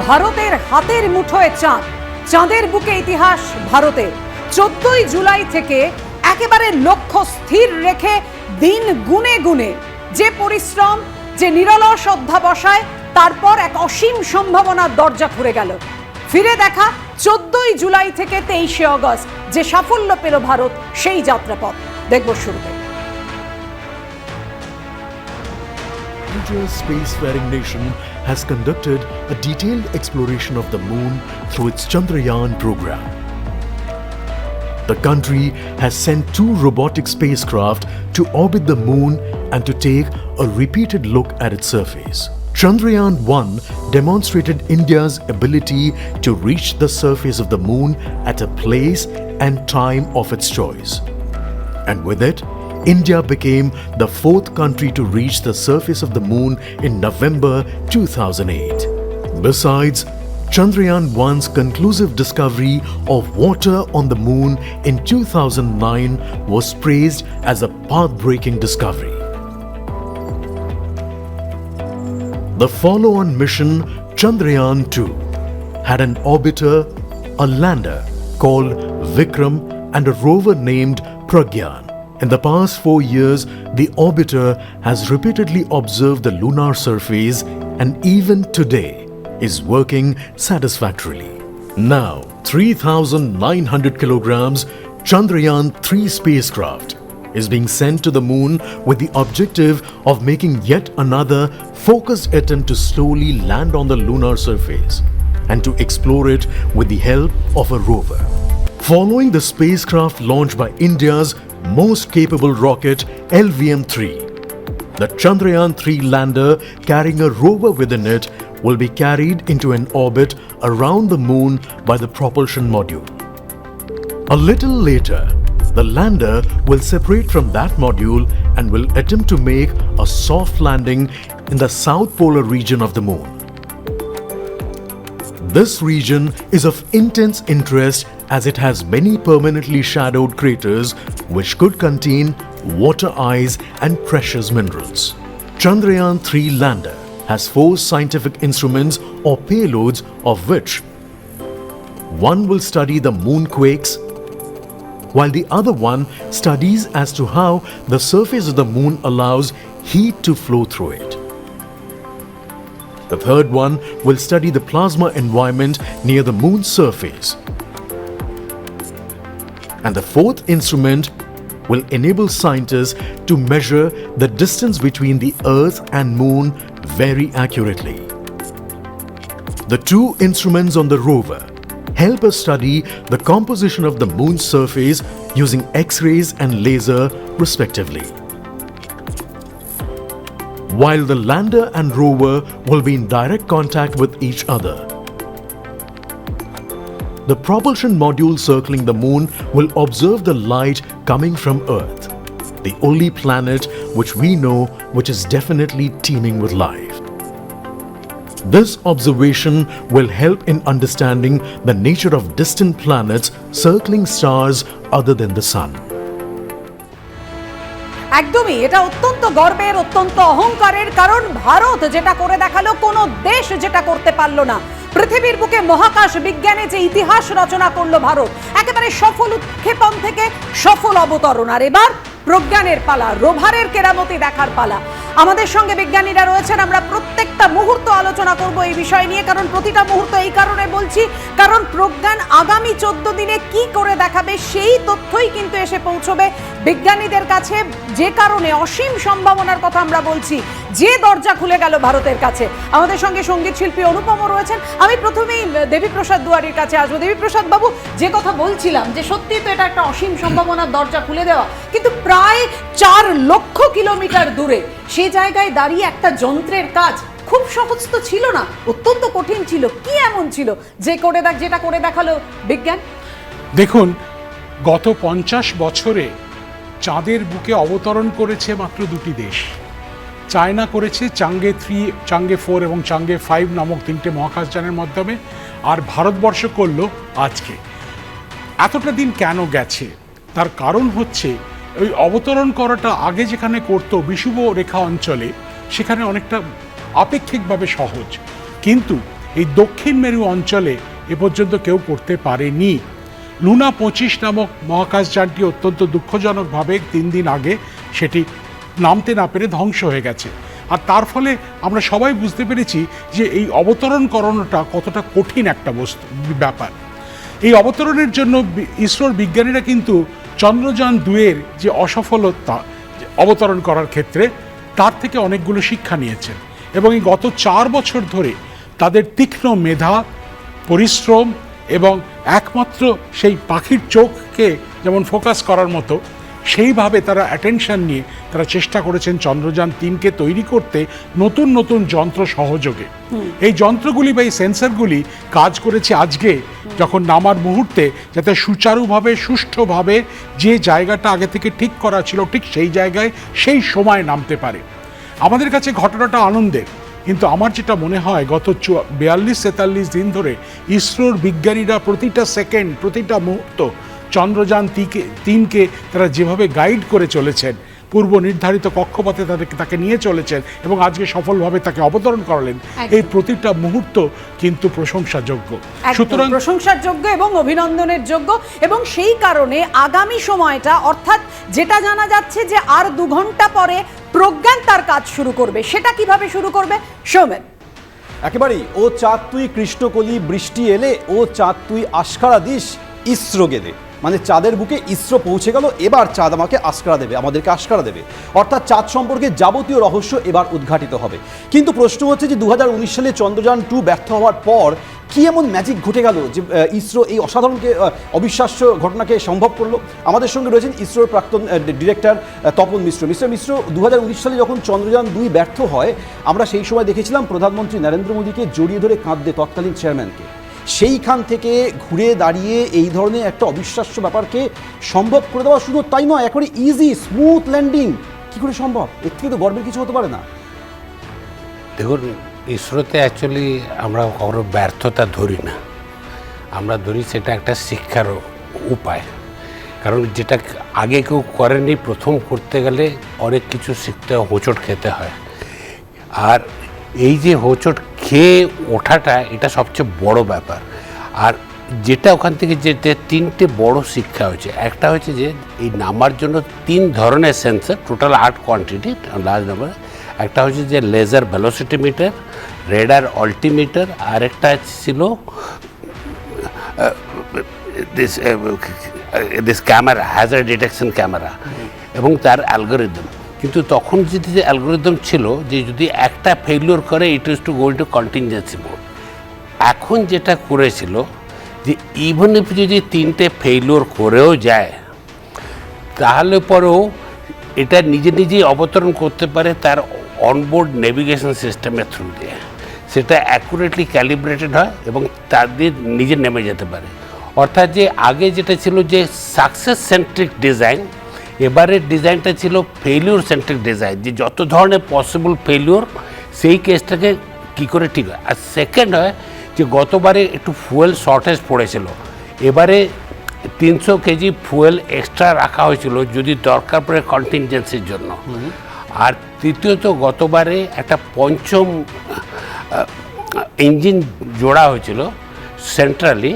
ভারতের হাতের মুঠোয় চাঁদ, চাঁদের বুকে ইতিহাস ভারতের। 14ই জুলাই থেকে একেবারে লক্ষ্য স্থির রেখে দিন গুনে গুনে যে পরিশ্রম, যে নিরলস অধ্যাবসায়, তারপর এক অসীম সম্ভাবনার দরজা খুলে গেল। ফিরে দেখা 14ই জুলাই থেকে 23শে অগস্ট যে সাফল্য পেল ভারত, সেই যাত্রাপথ দেখব শুরুতে। India's spacefaring nation has conducted a detailed exploration of the moon through its Chandrayaan program. The country has sent 2 robotic spacecraft to orbit the moon and to take a repeated look at its surface. Chandrayaan-1 demonstrated India's ability to reach the surface of the moon at a place and time of its choice. And with it, India became the 4th country to reach the surface of the moon in November 2008. Besides, Chandrayaan-1's conclusive discovery of water on the moon in 2009 was praised as a path-breaking discovery. The follow-on mission, Chandrayaan-2, had an orbiter, a lander called Vikram, and a rover named Pragyan. In the past 4 years, the orbiter has repeatedly observed the lunar surface and even today is working satisfactorily. Now, 3,900 kilograms Chandrayaan-3 spacecraft is being sent to the moon with the objective of making yet another focused attempt to slowly land on the lunar surface and to explore it with the help of a rover. Following the spacecraft launched by India's most capable rocket LVM-3, the Chandrayaan-3 lander carrying a rover within it will be carried into an orbit around the moon by the propulsion module. A little later, the lander will separate from that module and will attempt to make a soft landing in the south polar region of the moon. This region is of intense interest as it has many permanently shadowed craters which could contain water ice and precious minerals. Chandrayaan-3 lander has 4 scientific instruments or payloads, of which one will study the moonquakes, while the other one studies as to how the surface of the moon allows heat to flow through it. The third one will study the plasma environment near the moon's surface. And the 4th instrument will enable scientists to measure the distance between the Earth and Moon very accurately. The 2 instruments on the rover help us study the composition of the Moon's surface using X-rays and laser respectively. While the lander and rover will be in direct contact with each other, the propulsion module circling the moon will observe the light coming from Earth, the only planet which we know which is definitely teeming with life. This observation will help in understanding the nature of distant planets circling stars other than the sun. একদমই, এটা অত্যন্ত গর্বের, অত্যন্ত অহংকারের, কারণ ভারত যেটা করে দেখালো কোনো দেশ যেটা করতে পারলো না। পৃথিবীর বুকে মহাকাশ বিজ্ঞানে যে ইতিহাস রচনা করলো ভারত, একেবারে সফল উৎক্ষেপণ থেকে সফল অবতরণ। আর এবার প্রজ্ঞানের পালা, রোভারের কেরামতি দেখার পালা। আমাদের সঙ্গে বিজ্ঞানীরা রয়েছেন, আমরা প্রত্যেকটা মুহূর্ত আলোচনা করব এই বিষয় নিয়ে, কারণ প্রতিটা মুহূর্ত এই কারণে বলছি, কারণ প্রজ্ঞান আগামী 14 দিনে কি করে দেখাবে সেই তথ্যই কিন্তু এসে পৌঁছবে বিজ্ঞানীদের কাছে, যে কারণে অসীম সম্ভাবনার কথা আমরা বলছি, যে দরজা খুলে গেল ভারতের কাছে। আমাদের সঙ্গে সঙ্গীত শিল্পী অনুপমও রয়েছেন। আমি প্রথমেই দেবীপ্রসাদ দুয়ারির কাছে আসবো। দেবীপ্রসাদ বাবু, যে কথা বলছিলাম যে সত্যি তো এটা একটা অসীম সম্ভাবনার দরজা খুলে দেওয়া, কিন্তু প্রায় 4 লক্ষ কিলোমিটার দূরে সেই জায়গায় দাঁড়িয়ে একটা যন্ত্রের কাজ খুব সহজ তো ছিল না, অত্যন্ত কঠিন ছিল। কি এমন ছিল যেটা করে দেখালো বিজ্ঞান? দেখুন, গত 50 বছরে চাঁদের বুকে অবতরণ করেছে মাত্র 2টি দেশ। চায়না করেছে চাঙ্গে 3, চাঙ্গে 4 এবং চাঙ্গে 5 নামক 3টে মহাকাশযানের মাধ্যমে, আর ভারতবর্ষ করলো আজকে। এতটা দিন কেন গেছে তার কারণ হচ্ছে ওই অবতরণ করাটা আগে যেখানে করতো বিষুব রেখা অঞ্চলে, সেখানে অনেকটা আপেক্ষিকভাবে সহজ, কিন্তু এই দক্ষিণ মেরু অঞ্চলে এ পর্যন্ত কেউ করতে পারেনি। লুনা 25 নামক মহাকাশযানটি অত্যন্ত দুঃখজনকভাবে 3 দিন আগে সেটি নামতে না পেরে ধ্বংস হয়ে গেছে। আর তার ফলে আমরা সবাই বুঝতে পেরেছি যে এই অবতরণ করানোটা কতটা কঠিন একটা ব্যাপার। এই অবতরণের জন্য ইসরোর বিজ্ঞানীরা কিন্তু চন্দ্রযান 2-এর যে অসফলতা অবতরণ করার ক্ষেত্রে তার থেকে অনেকগুলো শিক্ষা নিয়েছেন এবং এই গত 4 বছর ধরে তাদের তীক্ষ্ণ মেধা, পরিশ্রম এবং একমাত্র সেই পাখির চোখকে যেমন ফোকাস করার মতো সেইভাবে তারা অ্যাটেনশন নিয়ে তারা চেষ্টা করেছেন চন্দ্রযান 3কে তৈরি করতে নতুন নতুন যন্ত্র সহযোগে। এই যন্ত্রগুলি বা এই সেন্সরগুলি কাজ করেছে আজকে যখন নামার মুহূর্তে যাতে সুচারুভাবে সুষ্ঠুভাবে যে জায়গাটা আগে থেকে ঠিক করা ছিল ঠিক সেই জায়গায় সেই সময় নামতে পারে। আমাদের কাছে ঘটনাটা আনন্দের, কিন্তু আমার যেটা মনে হয় গত 42-43 দিন ধরে ইসরোর বিজ্ঞানীরা প্রতিটা সেকেন্ড প্রতিটা মুহূর্ত চন্দ্রযান 3কে তারা যেভাবে গাইড করে চলেছেন, পূর্ব নির্ধারিত কক্ষপথে তাকে নিয়ে চলেছেন এবং আজকে সফলভাবে তাকে অবতরণ করালেন, এই প্রতিটা মুহূর্ত কিন্তু প্রশংসাযোগ্য। সুতরাং প্রশংসার যোগ্য এবং অভিনন্দনের যোগ্য, এবং সেই কারণে আগামী সময়টা অর্থাৎ যেটা জানা যাচ্ছে যে আর 2 ঘন্টা পরে প্রজ্ঞান তার কাজ শুরু করবে, সেটা কিভাবে শুরু করবে সৌমেন? একেবারেই ও চাঁদ তুই কৃষ্ণকলি বৃষ্টি এলে, ও চাঁদ তুই আশকারা দিস ইসরো গেলে। মানে চাঁদের বুকে ইসরো পৌঁছে গেল, এবার চাঁদ আমাকে আশকারা দেবে, আমাদেরকে আশকারা দেবে, অর্থাৎ চাঁদ সম্পর্কে যাবতীয় রহস্য এবার উদ্ঘাটিত হবে। কিন্তু প্রশ্ন হচ্ছে যে 2019 সালে চন্দ্রযান 2 ব্যর্থ হওয়ার পর কি এমন ম্যাজিক ঘটে গেল যে ইসরো এই অসাধারণকে অবিশ্বাস্য ঘটনাকে সম্ভব করলো? আমাদের সঙ্গে রয়েছেন ইসরোর প্রাক্তন ডিরেক্টর তপন মিশ্র। মিশ্র, 2019 সালে যখন চন্দ্রযান 2 ব্যর্থ হয়, আমরা সেই সময় দেখেছিলাম প্রধানমন্ত্রী নরেন্দ্র মোদীকে জড়িয়ে ধরে কাঁদতে তৎকালীন চেয়ারম্যানকে। সেইখান থেকে ঘুরে দাঁড়িয়ে এই ধরনের একটা অবিশ্বাস্য ব্যাপারকে সম্ভব করে দেওয়া, শুধু তাই নয়, একেবারে ইজি স্মুথ ল্যান্ডিং কী করে সম্ভব? এর থেকে তো গর্বের কিছু হতে পারে না। দেখুন, ইসরোতে অ্যাকচুয়ালি আমরা কারো ব্যর্থতা ধরি না, আমরা ধরি সেটা একটা শিক্ষার উপায়। কারণ যেটা আগে কেউ করেনি, প্রথম করতে গেলে অনেক কিছু শিখতে হয়, হোঁচট খেতে হয়। আর এই যে হোঁচট খেয়ে ওঠাটা, এটা সবচেয়ে বড় ব্যাপার। আর যেটা ওখান থেকে যে 3টে বড় শিক্ষা হয়েছে, একটা হচ্ছে যে এই নামার জন্য 3 ধরনের sensor, total 8 quantity large number. একটা হচ্ছে যে laser velocity meter, radar altimeter, আর একটা ছিল this camera, hazard detection camera, এবং তার অ্যালগোরিদম। কিন্তু তখন যে অ্যালগোরিদম ছিল যে যদি একটা ফেইলিওর করে, it is to go into contingency mode. এখন যেটা করেছিল যে ইভেন ইফ যদি 3টে ফেইলিওর করেও যায়, তাহলে পরেও এটা নিজে নিজেই অবতরণ করতে পারে তার অনবোর্ড নেভিগেশন সিস্টেমের থ্রু দিয়ে। সেটা অ্যাকুরেটলি ক্যালিব্রেটেড হয় এবং তাদের নিজে নেমে যেতে পারে। অর্থাৎ যে আগে যেটা ছিল যে সাকসেস সেন্ট্রিক ডিজাইন, এবারের ডিজাইনটা ছিল ফেইলিওর সেন্ট্রিক ডিজাইন, যে যত ধরনের পসিবল ফেইলিওর সেই কেসটাকে কী করে ঠিক হয়। আর সেকেন্ড হয় যে গতবারে একটু ফুয়েল শর্টেজ পড়েছিল, এবারে 300 কেজি ফুয়েল এক্সট্রা রাখা হয়েছিল যদি দরকার পড়ে কন্টিনজেন্সির জন্য। আর তৃতীয়ত, গতবারে একটা পঞ্চম ইঞ্জিন জোড়া হয়েছিল সেন্ট্রালি,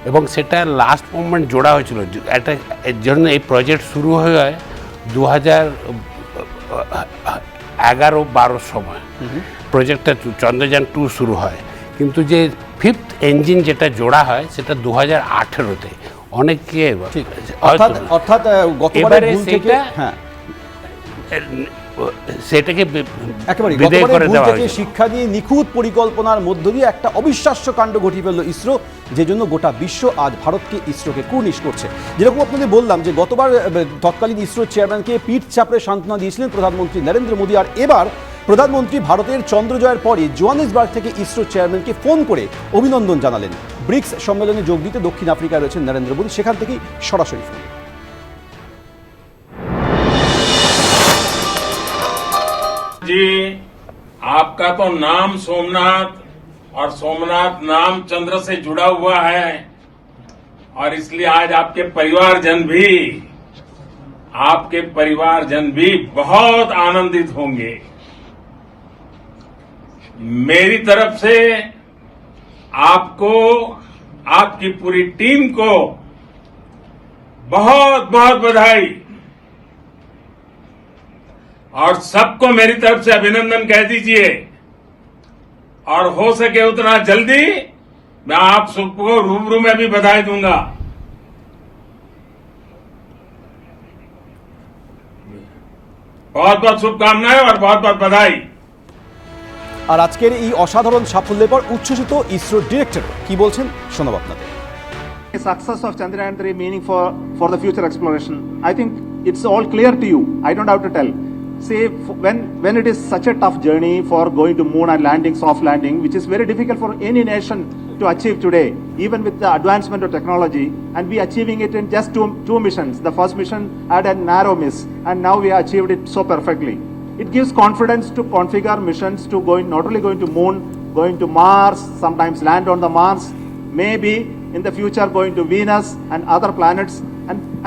এবং সেটা লাস্ট মোমেন্ট জোড়া হয়েছিল। একটা এর জন্য এই প্রজেক্ট শুরু হয় 2011-12 সময় প্রজেক্টটা চন্দ্রযান 2 শুরু হয়, কিন্তু যে 5th ইঞ্জিন যেটা জোড়া হয় সেটা 2018-তে। অনেকে অর্থাৎ এবারে সেটাকে বিদায় করে দেওয়া হয়েছে। শিক্ষা দিয়ে নিখুঁত পরিকল্পনার মধ্য দিয়ে একটা অবিশ্বাস্য কাণ্ড ঘটিয়ে ফেললো ইসরো, যে জন্য গোটা বিশ্ব আজ ভারতকে ইসরোকে কুর্নিশ করছে। যেরকম আপনাদের বললাম যে গতবার তৎকালীন ইসরোর চেয়ারম্যানকে পিঠ চাপড়ে সান্ত্বনা দিয়েছিলেন প্রধানমন্ত্রী নরেন্দ্র মোদী, আর এবার প্রধানমন্ত্রী ভারতের চন্দ্রজয়ের পরে জোহানেসবার্গ থেকে ইসরো চেয়ারম্যানকে ফোন করে অভিনন্দন জানালেন। ব্রিক্স সম্মেলনে যোগ দিতে দক্ষিণ আফ্রিকায় রয়েছেন নরেন্দ্র মোদী, সেখান থেকেই সরাসরি ফোন। जी, आपका तो नाम सोमनाथ और सोमनाथ नाम चंद्र से जुड़ा हुआ है, और इसलिए आज आपके परिवारजन भी बहुत आनंदित होंगे। मेरी तरफ से आपको, आपकी पूरी टीम को बहुत बहुत बधाई और सबको मेरी तरफ से अभिनंदन कह दीजिए और हो सके उतना जल्दी मैं आप सबको रूबरू में भी बधाई दूंगा। बहुत बहुत शुभकामनाएं और बहुत बहुत बधाई। আর আজকের এই অসাধারণ সাফল্যের পর উচ্ছ্বসিত ইসরো ডিরেক্টর কি বলছেন শোনাব আপনাদের। The success of Chandrayaan 3 meaning for the future exploration, I think it's all clear to you. I don't have to tell. See, when it is such a tough journey for going to moon and landing, soft landing, which is very difficult for any nation to achieve today, even with the advancement of technology, and we achieving it in just two missions. The first mission had a narrow miss, and now we achieved it so perfectly. It gives confidence to configure missions to not only going to moon, going to Mars, sometimes land on the Mars, maybe in the future going to Venus and other planets,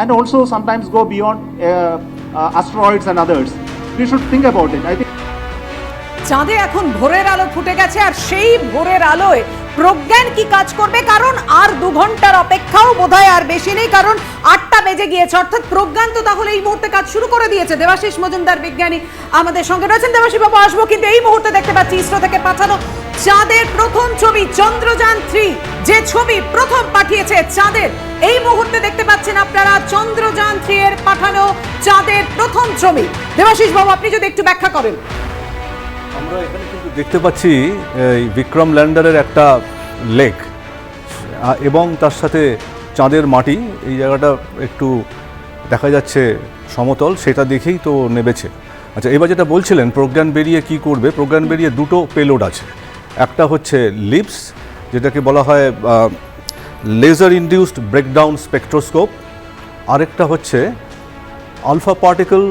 and also sometimes go beyond asteroids and others. We should think about it. I think চাঁদে এখন ভোরের আলো ফুটে গেছে আর সেই ভোরের আলোয় প্রজ্ঞান কি কাজ করবে, কারণ আর 2 ঘন্টার অপেক্ষাও বোধহয় আর বেশি নেই, কারণ 8টা বেজে গিয়েছে। অর্থাৎ প্রজ্ঞান তো তাহলে এই মুহূর্তে কাজ শুরু করে দিয়েছে। দেবাশিস মজুমদার বিজ্ঞানী আমাদের সঙ্গে রয়েছেন। দেবাশিস বাবু আসবো, কিন্তু এই মুহূর্তে দেখতে পাচ্ছি ইসরো থেকে পাঠানো চাঁদের প্রথম ছবি চন্দ্রযান 3, যে ছবি প্রথম পাঠিয়েছে চাঁদের, এই মুহূর্তে দেখতে পাচ্ছেন আপনারা চন্দ্রযান 3 এর পাঠানো চাঁদের প্রথম ছবি। দেবাশিস বাবু আপনি যদি একটু ব্যাখ্যা করেন। আমরা এখানে কিন্তু দেখতে পাচ্ছি এই বিক্রম ল্যান্ডারের একটা লেক এবং তার সাথে চাঁদের মাটি, এই জায়গাটা একটু দেখা যাচ্ছে সমতল, সেটা দেখেই তো নেবেছে। আচ্ছা, এবার যেটা বলছিলেন প্রজ্ঞান বেরিয়ে কি করবে, প্রজ্ঞান বেরিয়ে 2টো পেলোড আছে। একটা হচ্ছে লিপস, যেটাকে বলা হয় লেজার ইনডিউসড ব্রেকডাউন স্পেকট্রোস্কোপ, আরেকটা হচ্ছে alpha particle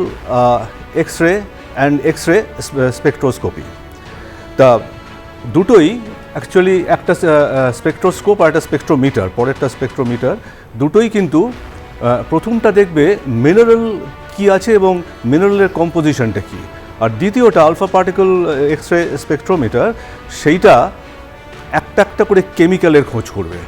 X-ray and X-ray spectroscopy. তা দুটোই অ্যাকচুয়ালি একটা স্পেকট্রোস্কোপ আর একটা স্পেকট্রোমিটার, পরেরটা স্পেকট্রোমিটার, দুটোই কিন্তু প্রথমটা দেখবে মিনারেল কি আছে এবং মিনারেলের কম্পোজিশনটা কী, আর দ্বিতীয়টা আলফা পার্টিকেল এক্স-রে স্পেকট্রোমিটার, সেইটা একটা একটা করে কেমিক্যালের খোঁজ করবে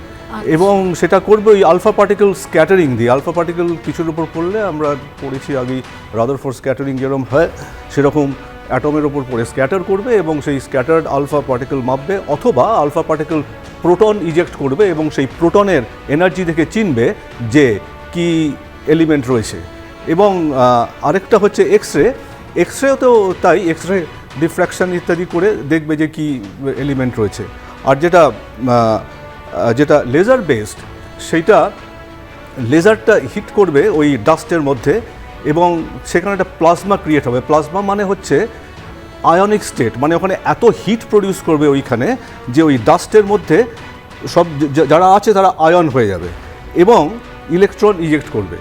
এবং সেটা করবে ওই আলফা পার্টিকেল স্ক্যাটারিং দিয়ে। আলফা পার্টিকেল কিছুর উপর পড়লে আমরা পড়েছি আগেই রাদারফোর্ড স্ক্যাটারিং যেরকম হয় সেরকম অ্যাটমের ওপর পড়ে স্ক্যাটার করবে এবং সেই স্ক্যাটার্ড আলফা পার্টিকেল মাপবে, অথবা আলফা পার্টিকেল প্রোটন ইজেক্ট করবে এবং সেই প্রোটনের এনার্জি থেকে চিনবে যে কি এলিমেন্ট রয়েছে। এবং আরেকটা হচ্ছে এক্স-রে, এক্স-রেতেও তাই, এক্স-রে ডিফ্র্যাকশন ইত্যাদি করে দেখবে যে কি এলিমেন্ট রয়েছে। আর যেটা লেজার বেসড, সেইটা লেজারটা হিট করবে ওই ডাস্টের মধ্যে এবং সেখানে একটা প্লাজমা ক্রিয়েট হবে। প্লাজমা মানে হচ্ছে আয়নিক স্টেট, মানে ওখানে এত হিট প্রডিউস করবে ওইখানে যে ওই ডাস্টের মধ্যে সব যারা আছে তারা আয়ন হয়ে যাবে এবং ইলেকট্রন ইজেক্ট করবে।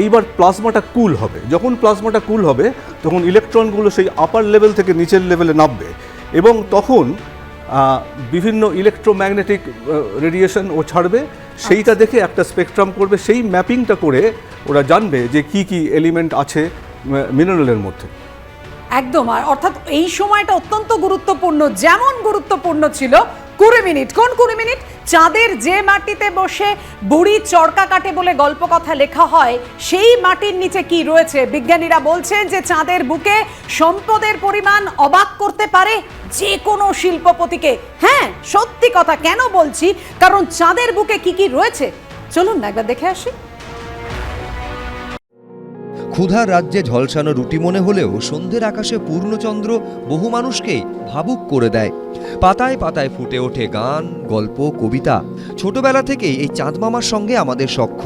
এইবার প্লাজমাটা কুল হবে, যখন প্লাজমাটা কুল হবে তখন ইলেকট্রনগুলো সেই আপার লেভেল থেকে নিচের লেভেলে নামবে এবং তখন বিভিন্ন ইলেকট্রোম্যাগনেটিক রেডিয়েশন ও ছাড়বে, সেইটা দেখে একটা স্পেকট্রাম করবে, সেই ম্যাপিংটা করে ওরা জানবে যে কি কি এলিমেন্ট আছে মিনারেলের মধ্যে। একদম, আর অর্থাৎ এই সময়টা অত্যন্ত গুরুত্বপূর্ণ, যেমন গুরুত্বপূর্ণ ছিল 20 মিনিট। কোন 20 মিনিট? চাঁদের যে মাটিতে বসে বুড়ি চরকা কাটে বলে গল্প কথা লেখা হয়, সেই মাটির নিচে কি রয়েছে বিজ্ঞানীরা বলছেন যে চাঁদের বুকে সম্পদের পরিমাণ অবাক করতে পারে যে কোনো শিল্পপতিকে। হ্যাঁ, সত্যি কথা। কেন বলছি? কারণ চাঁদের বুকে কি কি রয়েছে চলুন না একবার দেখে আসি। ক্ষুধার রাজ্যে ঝলসানো রুটি মনে হলেও সন্ধ্যের আকাশে পূর্ণচন্দ্র বহু মানুষকে ভাবুক করে দেয়। পাতায় পাতায় ফুটে ওঠে গান, গল্প, কবিতা। ছোটবেলা থেকেই এই চাঁদ মামার সঙ্গে আমাদের সখ্য।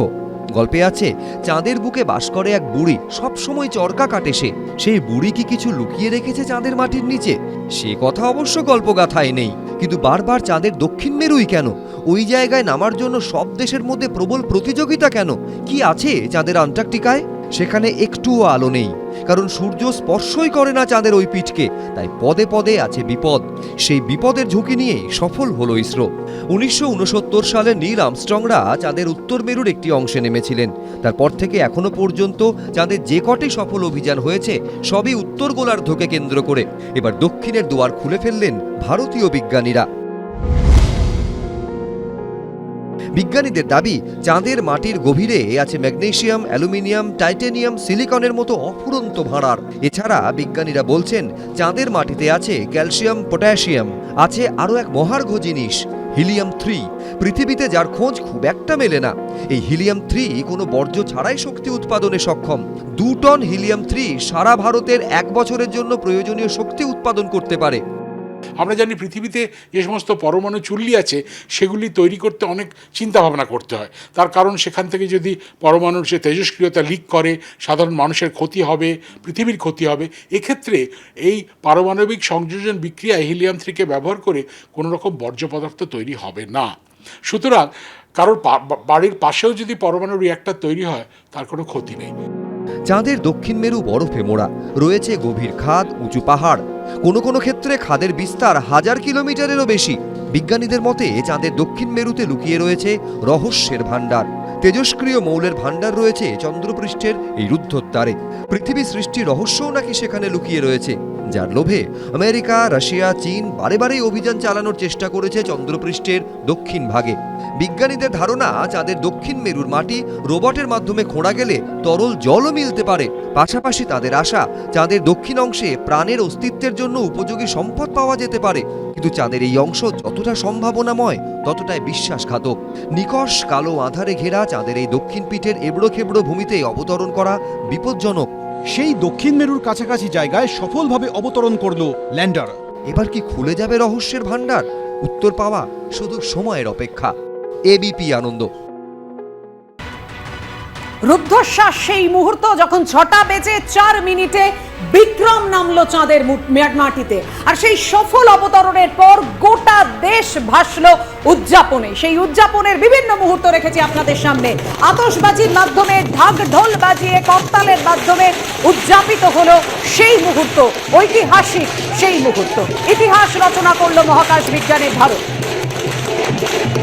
গল্পে আছে চাঁদের বুকে বাস করে এক বুড়ি, সবসময় চরকা কাটে সে। সেই বুড়ি কি কিছু লুকিয়ে রেখেছে চাঁদের মাটির নিচে? সে কথা অবশ্য গল্পগাথায় নেই, কিন্তু বারবার চাঁদের দক্ষিণ মেরুই কেন? ওই জায়গায় নামার জন্য সব দেশের মধ্যে প্রবল প্রতিযোগিতা কেন? কি আছে চাঁদের আন্টার্কটিকায়? সেখানে একটুও আলো নেই, কারণ সূর্য স্পর্শই করে না চাঁদের ওই পিঠকে। তাই পদে পদে আছে বিপদ। সেই বিপদের ঝুঁকি নিয়েই সফল হলো ইসরো। 1969 সালে নীল আর্মস্ট্রংরা চাঁদের উত্তর মেরুর একটি অংশে নেমেছিলেন। তারপর থেকে এখনো পর্যন্ত চাঁদের যে কটি সফল অভিযান হয়েছে সবই উত্তর গোলার্ধকে কেন্দ্র করে। এবার দক্ষিণের দুয়ার খুলে ফেললেন ভারতীয় বিজ্ঞানীরা। বিজ্ঞানীদের দাবি চাঁদের মাটির গভীরে আছে ম্যাগনেসিয়াম, অ্যালুমিনিয়াম, টাইটেনিয়াম, সিলিকনের মতো অফুরন্ত ভাঁড়ার। এছাড়া বিজ্ঞানীরা বলছেন চাঁদের মাটিতে আছে ক্যালসিয়াম, পটাশিয়াম, আছে আরও এক মহার্ঘ জিনিস হিলিয়াম-3, পৃথিবীতে যার খোঁজ খুব একটা মেলে না। এই হিলিয়াম-3 কোনো বর্জ্য ছাড়াই শক্তি উৎপাদনে সক্ষম। 2 টন হিলিয়াম-3 সারা ভারতের 1 বছরের জন্য প্রয়োজনীয় শক্তি উৎপাদন করতে পারে। আমরা জানি পৃথিবীতে যে সমস্ত পরমাণু চুল্লি আছে সেগুলি তৈরি করতে অনেক চিন্তা ভাবনা করতে হয়। তার কারণ সেখান থেকে যদি পরমাণুর যে তেজস্ক্রিয়তা লিক করে সাধারণ মানুষের ক্ষতি হবে, পৃথিবীর ক্ষতি হবে। এক্ষেত্রে এই পারমাণবিক সংযোজন বিক্রিয়ায় হিলিয়াম-3কে ব্যবহার করে কোনো রকম বর্জ্য পদার্থ তৈরি হবে না। সুতরাং কারোর বাড়ির পাশেও যদি পরমাণু রিঅ্যাক্টর তৈরি হয় তার কোনো ক্ষতি নেই। চাঁদের দক্ষিণ মেরু বরফে মোড়া, রয়েছে গভীর খাদ, উঁচু পাহাড়, কোনো কোনো ক্ষেত্রে খাদের বিস্তার 1000 কিলোমিটারেরও বেশি। বিজ্ঞানীদের মতে চাঁদের দক্ষিণ মেরুতে লুকিয়ে রয়েছে রহস্যের ভাণ্ডার। তেজস্ক্রিয় মৌলের ভাণ্ডার রয়েছে চন্দ্রপৃষ্ঠের এই রুদ্ধদ্বারে। পৃথিবী সৃষ্টির রহস্যও নাকি সেখানে লুকিয়ে রয়েছে, যার লোভে আমেরিকা, রাশিয়া, চীন বারেবারেই অভিযান চালানোর চেষ্টা করেছে চন্দ্রপৃষ্ঠের দক্ষিণ ভাগে। বিজ্ঞানীদের ধারণা চাঁদের দক্ষিণ মেরুর মাটি রোবটের মাধ্যমে খোঁড়া গেলে তরল জলও মিলতে পারে। পাশাপাশি তাদের আশা চাঁদের দক্ষিণ অংশে প্রাণের অস্তিত্বের জন্য উপযোগী সম্পদ পাওয়া যেতে পারে। কিন্তু চাঁদের এই অংশ যতটা সম্ভাবনাময় ততটাই বিশ্বাসঘাতক। নিকষ কালো আঁধারে ঘেরা চাঁদের এই দক্ষিণ পিঠের এবড়ো খেবড়ো ভূমিতে অবতরণ করা বিপজ্জনক। সেই দক্ষিণ মেরুর কাছাকাছি জায়গায় সফলভাবে অবতরণ করলো ল্যান্ডার। এবার কি খুলে যাবে রহস্যের ভাণ্ডার? উত্তর পাওয়া শুধু সময়ের অপেক্ষা। এবিপি আনন্দ। রুদ্ধশ্বাস সেই মুহূর্ত যখন 6:04 বিক্রম নামলো চাঁদের মাটিতে, আর সেই সফল অবতরণের পর গোটা দেশ ভাসলো উদযাপনে। সেই উদযাপনের বিভিন্ন মুহূর্ত রেখেছি আপনাদের সামনে। আতশবাজির মাধ্যমে, ঢাক ঢোল বাজিয়ে, করতালের মাধ্যমে উদযাপিত হলো সেই মুহূর্ত, ঐতিহাসিক সেই মুহূর্ত। ইতিহাস রচনা করলো মহাকাশ বিজ্ঞানের ভারত।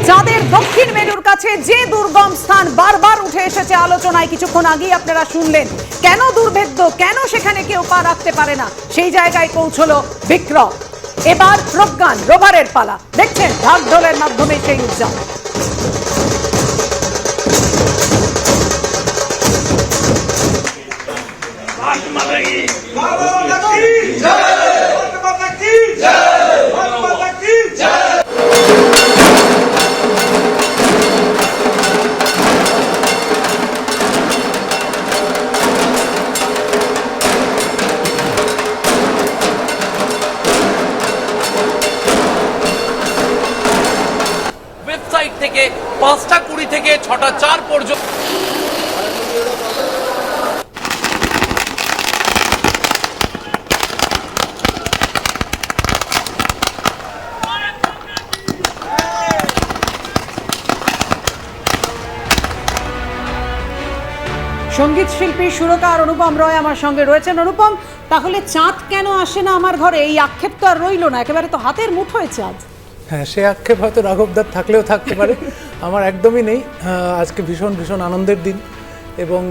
চাঁদের দক্ষিণ মেরুর কাছে যে দুর্গম স্থান বারবার উঠে এসেছে আলোচনায়, কিছুক্ষণ আগেই আপনারা শুনলেন কেন দুর্ভেদ্য, কেন সেখানে কেউ পা রাখতে পারে না, সেই জায়গায় পৌঁছলো বিক্রম। এবার প্রজ্ঞান রোভারের পালা। দেখছেন ঢাক ঢোলের মাধ্যমে সেই উদযাপন। ওয়েবসাইট থেকে 5:20 থেকে 6:04 পর্যন্ত সঙ্গীত শিল্পী সুরকার অনুপম রয় আমার সঙ্গে রয়েছেন। অনুপম, তাহলে চাঁদ কেন আসে না আমার ঘরে, এই আক্ষেপ তো আর রইল না, একেবারে তো হাতের মুঠোয় চাঁদ। হ্যাঁ, সে আক্ষেপ হয়তো রাঘবদার থাকলেও থাকতে পারে, আমার একদমই নেই। আজকে ভীষণ ভীষণ আনন্দের দিন, এবং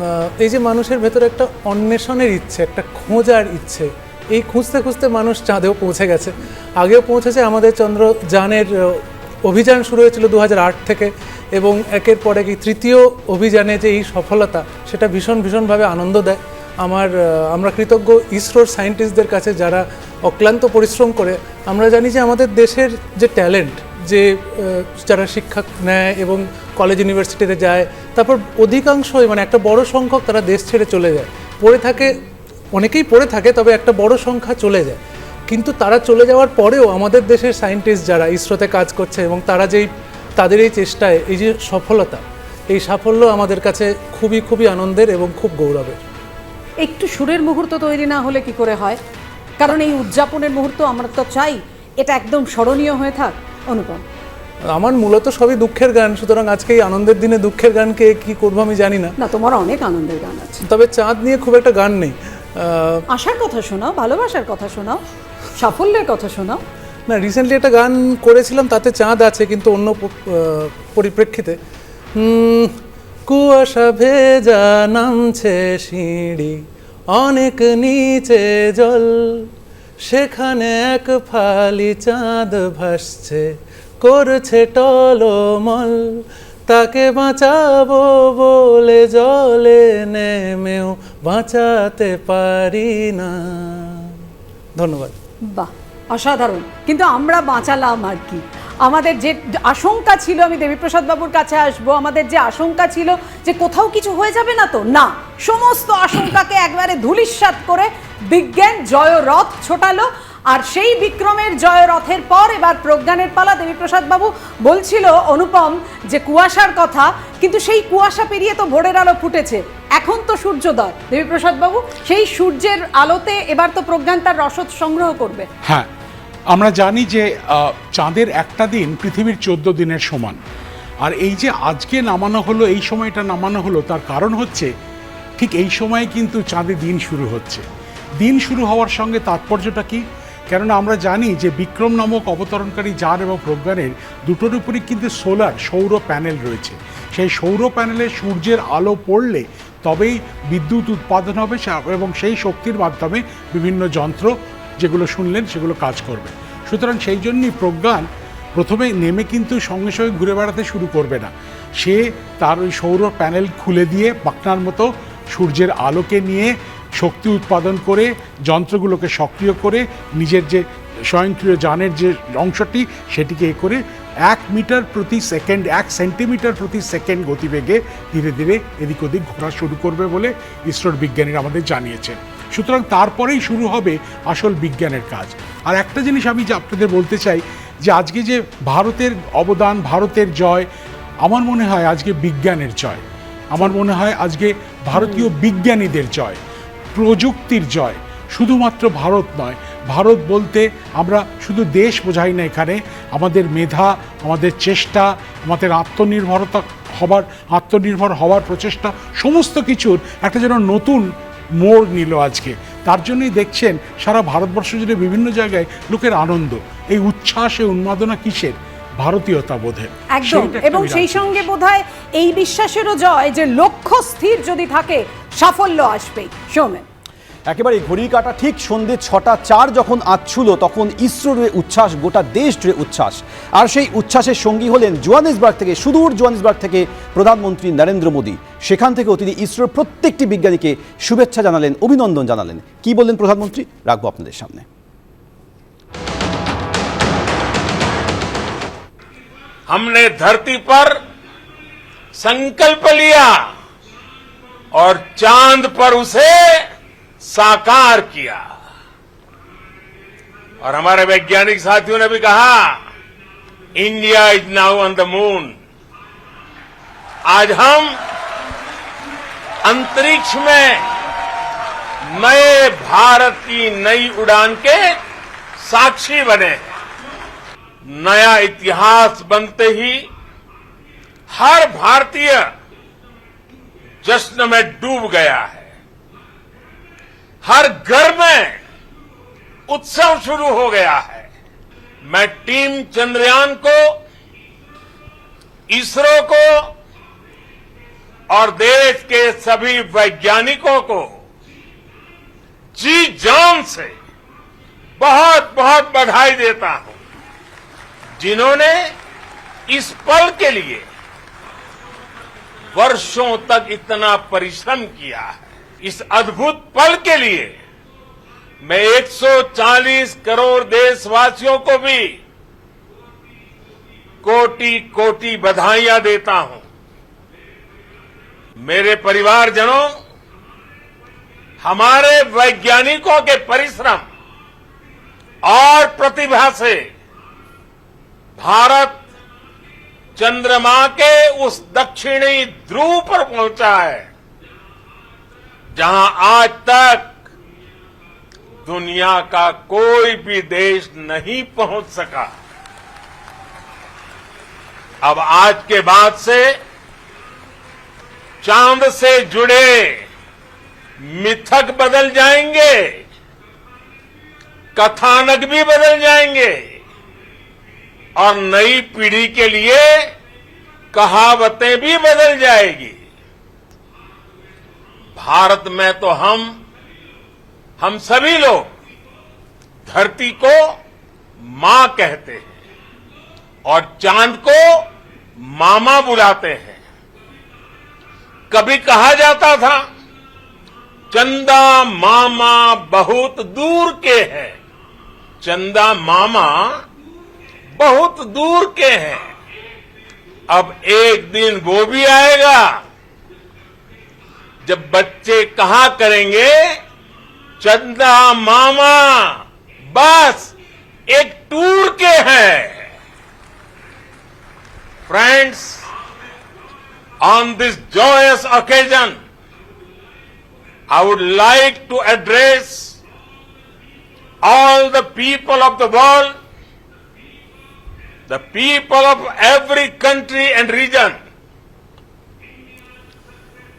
এই যে মানুষের ভেতরে একটা অন্বেষণের ইচ্ছে, একটা খোঁজার ইচ্ছে, এই খুঁজতে খুঁজতে মানুষ চাঁদেও পৌঁছে গেছে। আগেও পৌঁছেছে, আমাদের চন্দ্রযানের অভিযান শুরু হয়েছিল 2008 থেকে, এবং একের পর এক তৃতীয় অভিযানে যে এই সফলতা, সেটা ভীষণ ভীষণভাবে আনন্দ দেয়। আমরা কৃতজ্ঞ ইসরোর সায়েন্টিস্টদের কাছে যারা অক্লান্ত পরিশ্রম করে। আমরা জানি যে আমাদের দেশের যে ট্যালেন্ট, যে যারা শিক্ষা নেয় এবং কলেজ ইউনিভার্সিটিতে যায়, তারপর অধিকাংশই মানে একটা বড় সংখ্যক তারা দেশ ছেড়ে চলে যায়, পড়ে থাকে, অনেকেই পড়ে থাকে, তবে একটা বড় সংখ্যা চলে যায়। কিন্তু তারা চলে যাওয়ার পরেও আমাদের দেশের সায়েন্টিস্ট যারা ইসরোতে কাজ করছে, এবং তারা তাদের এই চেষ্টায় এই যে সফলতা, এই সাফল্য আমাদের কাছে খুবই খুবই আনন্দের এবং খুব গৌরবের। একটু সুরের মুহূর্ত তৈরি না হলে কি করে হয়? কারণ এই উদযাপনের মুহূর্ত আমরা তো চাই এটা একদম স্মরণীয় হয়ে থাক। অনুপম, আমার মূলত সবই দুঃখের গান, সুতরাং আজকে এই আনন্দের দিনে দুঃখের গানকে কি করবো আমি জানি না। না, তোমার অনেক আনন্দের গান আছে, তবে চাঁদ নিয়ে খুব একটা গান নেই। আশার কথা শোনাও, ভালোবাসার কথা শোনাও, সাফল্যের কথা শোনাও। না, রিসেন্টলি একটা গান করেছিলাম, তাতে চাঁদ আছে, কিন্তু অন্য পরিপ্রেক্ষিতে। কুয়াশা ভেজা নামছে সিঁড়ি, অনেক নিচে জল, সেখানে এক ফালি চাঁদ ভাসছে, করছে টলমল, তাকে বাঁচাবো বলে জলে নেমেও বাঁচাতে পারি না। ধন্যবাদ। বাহ, অসাধারণ। কিন্তু আমরা বাঁচালাম আর কি? আমাদের যে আশঙ্কা ছিল, আমি দেবীপ্রসাদ বাবুর কাছে আসবো, আমাদের যে আশঙ্কা ছিল যে কোথাও কিছু হয়ে যাবে না তো, না, সমস্ত আশঙ্কাকে একবারে ধূলিসাৎ করে বিজ্ঞান জয়রথ ছোটালো। আর সেই বিক্রমের জয়রথের পর এবার প্রজ্ঞানের পালা। দেবীপ্রসাদ বাবু বলছিল অনুপম যে কুয়াশার কথা, কিন্তু সেই কুয়াশা পেরিয়ে তো ভোরের আলো ফুটেছে, এখন তো সূর্যোদয়। দেবীপ্রসাদ বাবু, সেই সূর্যের আলোতে এবার তো প্রজ্ঞান তার রসদ সংগ্রহ করবে। হ্যাঁ, আমরা জানি যে চাঁদের একটা দিন পৃথিবীর 14 দিনের সমান। আর এই যে আজকে নামানো হলো, এই সময়টা নামানো হলো, তার কারণ হচ্ছে ঠিক এই সময় কিন্তু চাঁদে দিন শুরু হচ্ছে। দিন শুরু হওয়ার সঙ্গে তাৎপর্যটা কি? কেননা আমরা জানি যে বিক্রম নামক অবতরণকারী যান এবং প্রজ্ঞানের দুটোর উপরই কিন্তু সৌর প্যানেল রয়েছে। সেই সৌর প্যানেলে সূর্যের আলো পড়লে তবেই বিদ্যুৎ উৎপাদন হবে এবং সেই শক্তির মাধ্যমে বিভিন্ন যন্ত্র যেগুলো শুনলেন সেগুলো কাজ করবে। সুতরাং সেই জন্যই প্রজ্ঞান প্রথমে নেমে কিন্তু সঙ্গে সঙ্গে ঘুরে বেড়াতে শুরু করবে না। সে তার ওই সৌর প্যানেল খুলে দিয়ে পাখনার মতো সূর্যের আলোকে নিয়ে শক্তি উৎপাদন করে যন্ত্রগুলোকে সক্রিয় করে নিজের যে স্বয়ংক্রিয় যানের যে অংশটি সেটিকে করে 1 মিটার প্রতি সেকেন্ড 1 সেন্টিমিটার প্রতি সেকেন্ড গতিবেগে ধীরে ধীরে এদিক ওদিক ঘোরা শুরু করবে বলে ইসরোর বিজ্ঞানীরা আমাদের জানিয়েছেন। সুতরাং তারপরেই শুরু হবে আসল বিজ্ঞানের কাজ। আর একটা জিনিস আমি যে আপনাদের বলতে চাই যে আজকে যে ভারতের অবদান, ভারতের জয়, আমার মনে হয় আজকে বিজ্ঞানের জয়। আমার মনে হয় আজকে ভারতীয় বিজ্ঞানীদের জয়, প্রযুক্তির জয়। শুধুমাত্র ভারত নয়, ভারত বলতে আমরা শুধু দেশ বোঝাই না, এখানে আমাদের মেধা, আমাদের চেষ্টা, আমাদের আত্মনির্ভর হওয়ার প্রচেষ্টা, সমস্ত কিছুর একটা যেন নতুন মোড় নিল আজকে। তার জন্যই দেখছেন সারা ভারতবর্ষ জুড়ে বিভিন্ন জায়গায় লোকের আনন্দ, এই উচ্ছ্বাস, এই উন্মাদনা কিসের? ভারতীয়তা বোধের। একদম। এবং সেই সঙ্গে বোধহয় এই বিশ্বাসেরও জয় যে লক্ষ্য স্থির যদি থাকে সাফল্য আসবেই। সৌমেন, একেবারে ঘড়ি কাটা ঠিক সন্ধ্যে 6:04 যখন আঁচছিল তখন ইসরোর উচ্ছ্বাস, গোটা দেশ জুড়ে উচ্ছ্বাস। আর সেই উচ্ছ্বাসের সঙ্গী হলেন জোহানেসবার্গ থেকে, সুদূর জোহানেসবার্গ থেকে প্রধানমন্ত্রী নরেন্দ্র মোদী। সেখান থেকেও তিনি ইসরোর প্রত্যেকটি বিজ্ঞানীকে শুভেচ্ছা জানালেন, অভিনন্দন জানালেন। কি বললেন প্রধানমন্ত্রী, রাখবো আপনাদের সামনে। हमने धरती पर संकल्प लिया और चांद पर उसे साकार किया। और हमारे वैज्ञानिक साथियों ने भी कहा, India is now on the moon. आज हम अंतरिक्ष में नए भारत की नई उड़ान के साक्षी बने। नया इतिहास बनते ही हर भारतीय जश्न में डूब गया है। हर घर में उत्सव शुरू हो गया है। मैं टीम चंद्रयान को, इसरो को और देश के सभी वैज्ञानिकों को जी जान से बहुत बहुत बधाई देता हूं, जिन्होंने इस पल के लिए वर्षों तक इतना परिश्रम किया है। इस अद्भुत पल के लिए मैं 140 करोड़ देशवासियों को भी कोटि कोटि बधाइयां देता हूं। मेरे परिवारजनों, हमारे वैज्ञानिकों के परिश्रम और प्रतिभा से भारत चंद्रमा के उस दक्षिणी ध्रुव पर पहुंचा है जहां आज तक दुनिया का कोई भी देश नहीं पहुंच सका। अब आज के बाद से चांद से जुड़े मिथक बदल जाएंगे, कथानक भी बदल जाएंगे और नई पीढ़ी के लिए कहावतें भी बदल जाएगी। भारत में तो हम सभी लोग धरती को मां कहते हैं और चांद को मामा बुलाते हैं। कभी कहा जाता था चंदा मामा बहुत दूर के हैं। चंदा मामा बहुत दूर के हैं। अब एक दिन वो भी आएगा जब बच्चे कहा करेंगे चंदा मामा बस एक टूर के हैं। Friends, on this joyous occasion, I would like to address all the people of the world, the people of every country and region.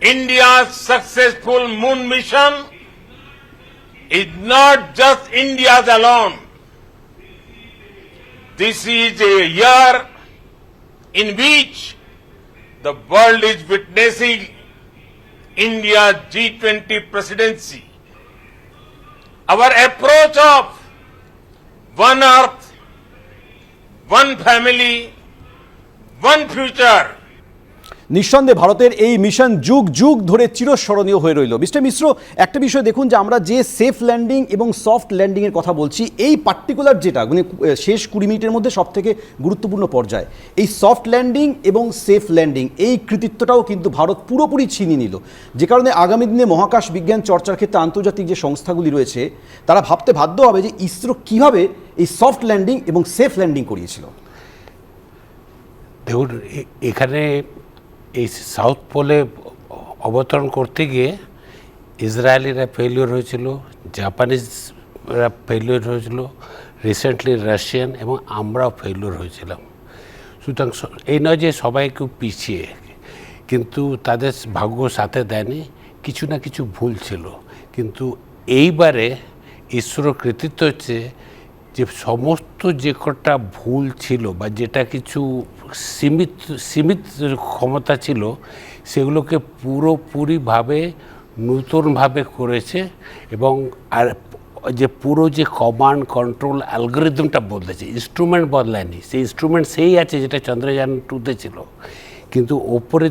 India's successful moon mission is not just India's alone. This is a year in which the world is witnessing India's G20 presidency. Our approach of one earth, one family, one future নিঃসন্দেহে ভারতের এই mission যুগ যুগ ধরে চিরস্মরণীয় হয়ে রইল। Mister মিশ্র, একটা বিষয় দেখুন যে আমরা যে সেফ ল্যান্ডিং এবং সফট ল্যান্ডিংয়ের কথা বলছি, এই পার্টিকুলার যেটা মানে শেষ 20 মিনিটের মধ্যে সবথেকে গুরুত্বপূর্ণ পর্যায়, এই সফট ল্যান্ডিং এবং সেফ ল্যান্ডিং এই কৃতিত্বটাও কিন্তু ভারত পুরোপুরি ছিনিয়ে নিল, যে কারণে আগামী দিনে মহাকাশ বিজ্ঞান চর্চার ক্ষেত্রে আন্তর্জাতিক যে সংস্থাগুলি রয়েছে তারা ভাবতে বাধ্য হবে যে ইসরো কীভাবে এই সফট ল্যান্ডিং এবং সেফ ল্যান্ডিং করিয়েছিল। দেখুন, এখানে এই সাউথ পোলে অবতরণ করতে গিয়ে ইসরায়েলিরা ফেলিওর হয়েছিল, জাপানিজরা ফেলিওর হয়েছিল, রিসেন্টলি রাশিয়ান এবং আমরাও ফেলিওর হয়েছিলাম। সুতরাং এই নয় যে সবাই খুব পিছিয়ে, কিন্তু তাদের ভাগ্য সাথে দেয়নি, কিছু না কিছু ভুল ছিল। কিন্তু এইবারে ইসরোর কৃতিত্ব হচ্ছে যে সমস্ত যে কটা ভুল ছিল বা যেটা কিছু সীমিত ক্ষমতা ছিল সেগুলোকে পুরোপুরিভাবে নতুনভাবে করেছে। এবং আর যে পুরো যে কমান্ড কন্ট্রোল অ্যালগোরিদমটা বদলেছে, ইনস্ট্রুমেন্ট বদলায়নি, সেই ইনস্ট্রুমেন্ট সেই আছে যেটা চন্দ্রযান 2-তে ছিল, কিন্তু ওপরে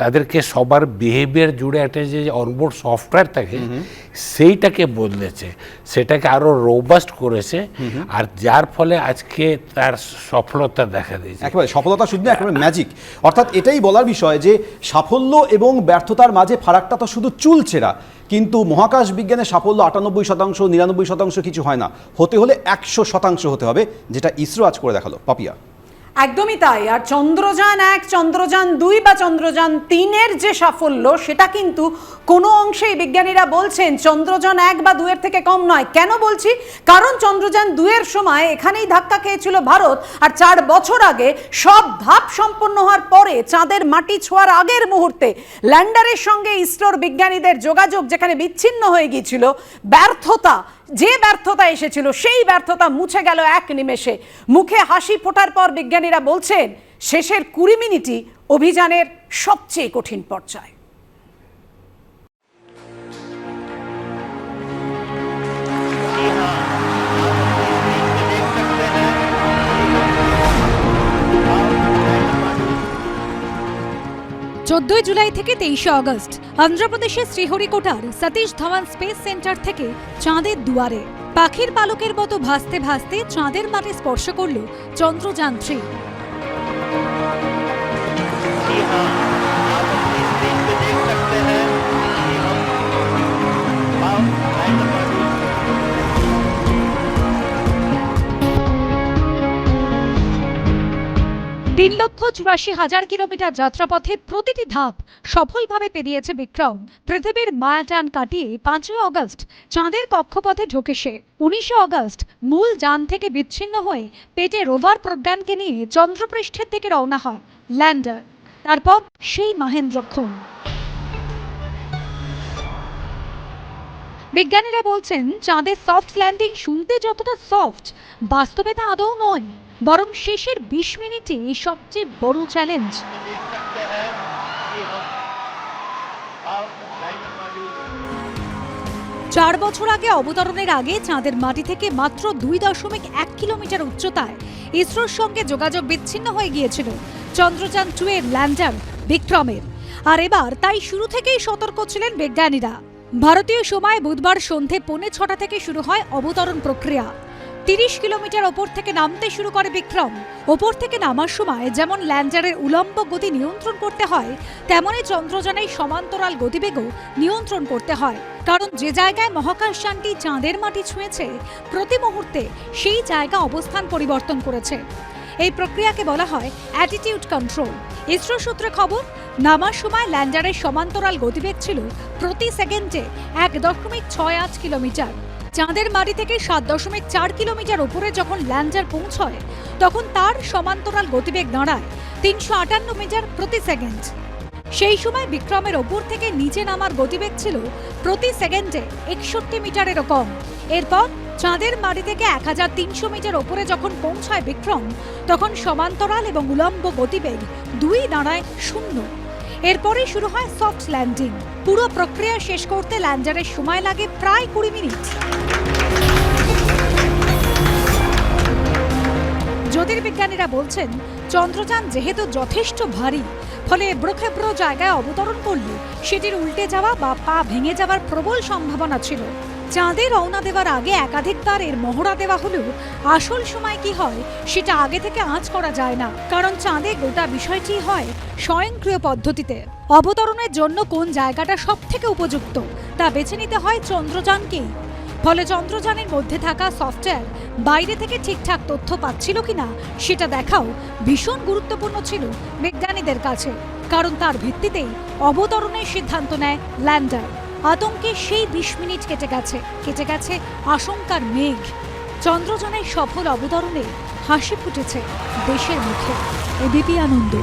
তাদেরকে সবার বিহেভিয়ার জুড়ে একটা যে অনবোর্ড সফটওয়্যার থাকে সেইটাকে বদলেছে, সেটাকে আরও রোবাস্ট করেছে, আর যার ফলে আজকে তার সফলতা দেখা দিয়েছে। একেবারে সফলতা শুধু না, একেবারে ম্যাজিক। অর্থাৎ এটাই বলার বিষয় যে সাফল্য এবং ব্যর্থতার মাঝে ফারাকটা তো শুধু চুলছেরা, কিন্তু মহাকাশ বিজ্ঞানের সাফল্য 98%, 99% কিছু হয় না, হতে হলে 100% হতে হবে, যেটা ইসরো আজ করে দেখালো। পাপিয়া, একদমই তাই। আর চন্দ্রযান 1, চন্দ্রযান 2 বা চন্দ্রযান 3-এর যে সাফল্য সেটা কিন্তু কোনো অংশেই বিজ্ঞানীরা বলছেন চন্দ্রযান 1 বা 2-এর থেকে কম নয়। কেন বলছি? কারণ চন্দ্রযান 2-এর সময় এখানেই ধাক্কা খেয়েছিল ভারত, আর 4 বছর আগে সব ধাপ সম্পন্ন হওয়ার পরে চাঁদের মাটি ছোঁয়ার আগের মুহূর্তে ল্যান্ডারের সঙ্গে ইসরোর বিজ্ঞানীদের যোগাযোগ যেখানে বিচ্ছিন্ন হয়ে গিয়েছিল, যে ব্যর্থতা এসেছিল সেই ব্যর্থতা মুছে গেল এক নিমেষে। মুখে হাসি ফোটার পর বিজ্ঞানীরা বলছেন শেষের 20 মিনিটই অভিযানের সবচেয়ে কঠিন পর্যায়। 14 জুলাই থেকে 23 আগস্ট অন্ধ্রপ্রদেশের শ্রীহরিকোটার সতীশ ধাওয়ান স্পেস সেন্টার থেকে চাঁদের দুয়ারে পাখির পালকের মতো ভাসতে ভাসতে চাঁদের মাটি স্পর্শ করল চন্দ্রযান 3। তিন 3,84,000 কিলোমিটার যাত্রাপথের প্রতিটি ধাপ সফলভাবে পেরিয়েছে বিক্রম। পৃথিবীর মায়াটান কাটিয়ে 5 আগস্ট চাঁদের কক্ষপথে ঢোকে সে। 19 আগস্ট মূল যান থেকে বিচ্ছিন্ন হয়ে পেটে রোভার প্রজ্ঞানকে নিয়ে চন্দ্রপৃষ্ঠের দিকে রওনা হয় ল্যান্ডার। তারপর সেই মহেন্দ্রক্ষণ। বিজ্ঞানীরা বলছেন চাঁদের সফট ল্যান্ডিং শুনতে যতটা সফট, বাস্তবে তা আদৌ নয়, বরং শেষের 20 মিনিটে সবচেয়ে বড় চ্যালেঞ্জ। 4 বছর আগে অবতরণের আগে চাঁদের মাটি থেকে মাত্র 2.1 কিলোমিটার উচ্চতায় ইসরোর সঙ্গে যোগাযোগ বিচ্ছিন্ন হয়ে গিয়েছিল চন্দ্রযান 2 এর ল্যান্ডার বিক্রমের। আর এবার তাই শুরু থেকেই সতর্ক ছিলেন বিজ্ঞানীরা। ভারতীয় সময় বুধবার সন্ধে 5:45 থেকে শুরু হয় অবতরণ প্রক্রিয়া। 30 কিলোমিটার ওপর থেকে নামতে শুরু করে বিক্রম। ওপর থেকে নামার সময় যেমন ল্যান্ডারের উলম্ব গতি নিয়ন্ত্রণ করতে হয়, তেমনি চন্দ্রযানের সমান্তরাল গতিবেগও নিয়ন্ত্রণ করতে হয়। কারণ যে জায়গায় মহাকাশযানটি চাঁদের মাটি ছুঁয়েছে, প্রতি মুহূর্তে সেই জায়গা অবস্থান পরিবর্তন করেছে। এই প্রক্রিয়াকে বলা হয় অ্যাটিটিউড কন্ট্রোল। ইসরো সূত্রে খবর, নামার সময় ল্যান্ডারের সমান্তরাল গতিবেগ ছিল প্রতি সেকেন্ডে 1.68 কিলোমিটার। চাঁদের মাটি থেকে 7.4 কিলোমিটার উপরে যখন ল্যান্ডার পৌঁছয়, তখন তার সমান্তরাল গতিবেগ দাঁড়ায় 358 মিটার প্রতি সেকেন্ড। সেই সময় বিক্রমের ওপর থেকে নিচে নামার গতিবেগ ছিল প্রতি সেকেন্ডে 61 মিটারেরও কম। এরপর চাঁদের মাটি থেকে 1300 মিটার ওপরে যখন পৌঁছায় বিক্রম, তখন সমান্তরাল এবং উলম্ব গতিবেগ দুই দাঁড়ায় 0। এরপরে শুরু হয় সফট ল্যান্ডিং। পুরো প্রক্রিয়া শেষ করতে ল্যান্ডারের সময় লাগে প্রায় 20 মিনিট। জ্যোতির্বিজ্ঞানীরা বলছেন, চন্দ্রযান যেহেতু যথেষ্ট ভারী, ফলে এবড়োখেবড়ো জায়গায় অবতরণ করলে সেটির উল্টে যাওয়া বা পা ভেঙে যাওয়ার প্রবল সম্ভাবনা ছিল। চাঁদে রওনা দেওয়ার আগে একাধিকবার এর মহড়া দেওয়া হলেও আসল সময় কি হয় সেটা আগে থেকে আঁচ করা যায় না, কারণ চাঁদে গোটা বিষয়টি হয় স্বয়ংক্রিয় পদ্ধতিতে। অবতরণের জন্য কোন জায়গাটা সব থেকে উপযুক্ত তা বেছে নিতে হয় চন্দ্রযানকেই। ফলে চন্দ্রযানের মধ্যে থাকা সফটওয়্যার বাইরে থেকে ঠিকঠাক তথ্য পাচ্ছিল কিনা সেটা দেখাও ভীষণ গুরুত্বপূর্ণ ছিল বিজ্ঞানীদের কাছে, কারণ তার ভিত্তিতেই অবতরণের সিদ্ধান্ত নেয় ল্যান্ডার। আতঙ্কে সেই 20 মিনিট কেটে গেছে আশঙ্কার মেঘ। চন্দ্রযানের সফল অবতরণে হাসি ফুটেছে দেশের মুখে। এবিপি আনন্দ।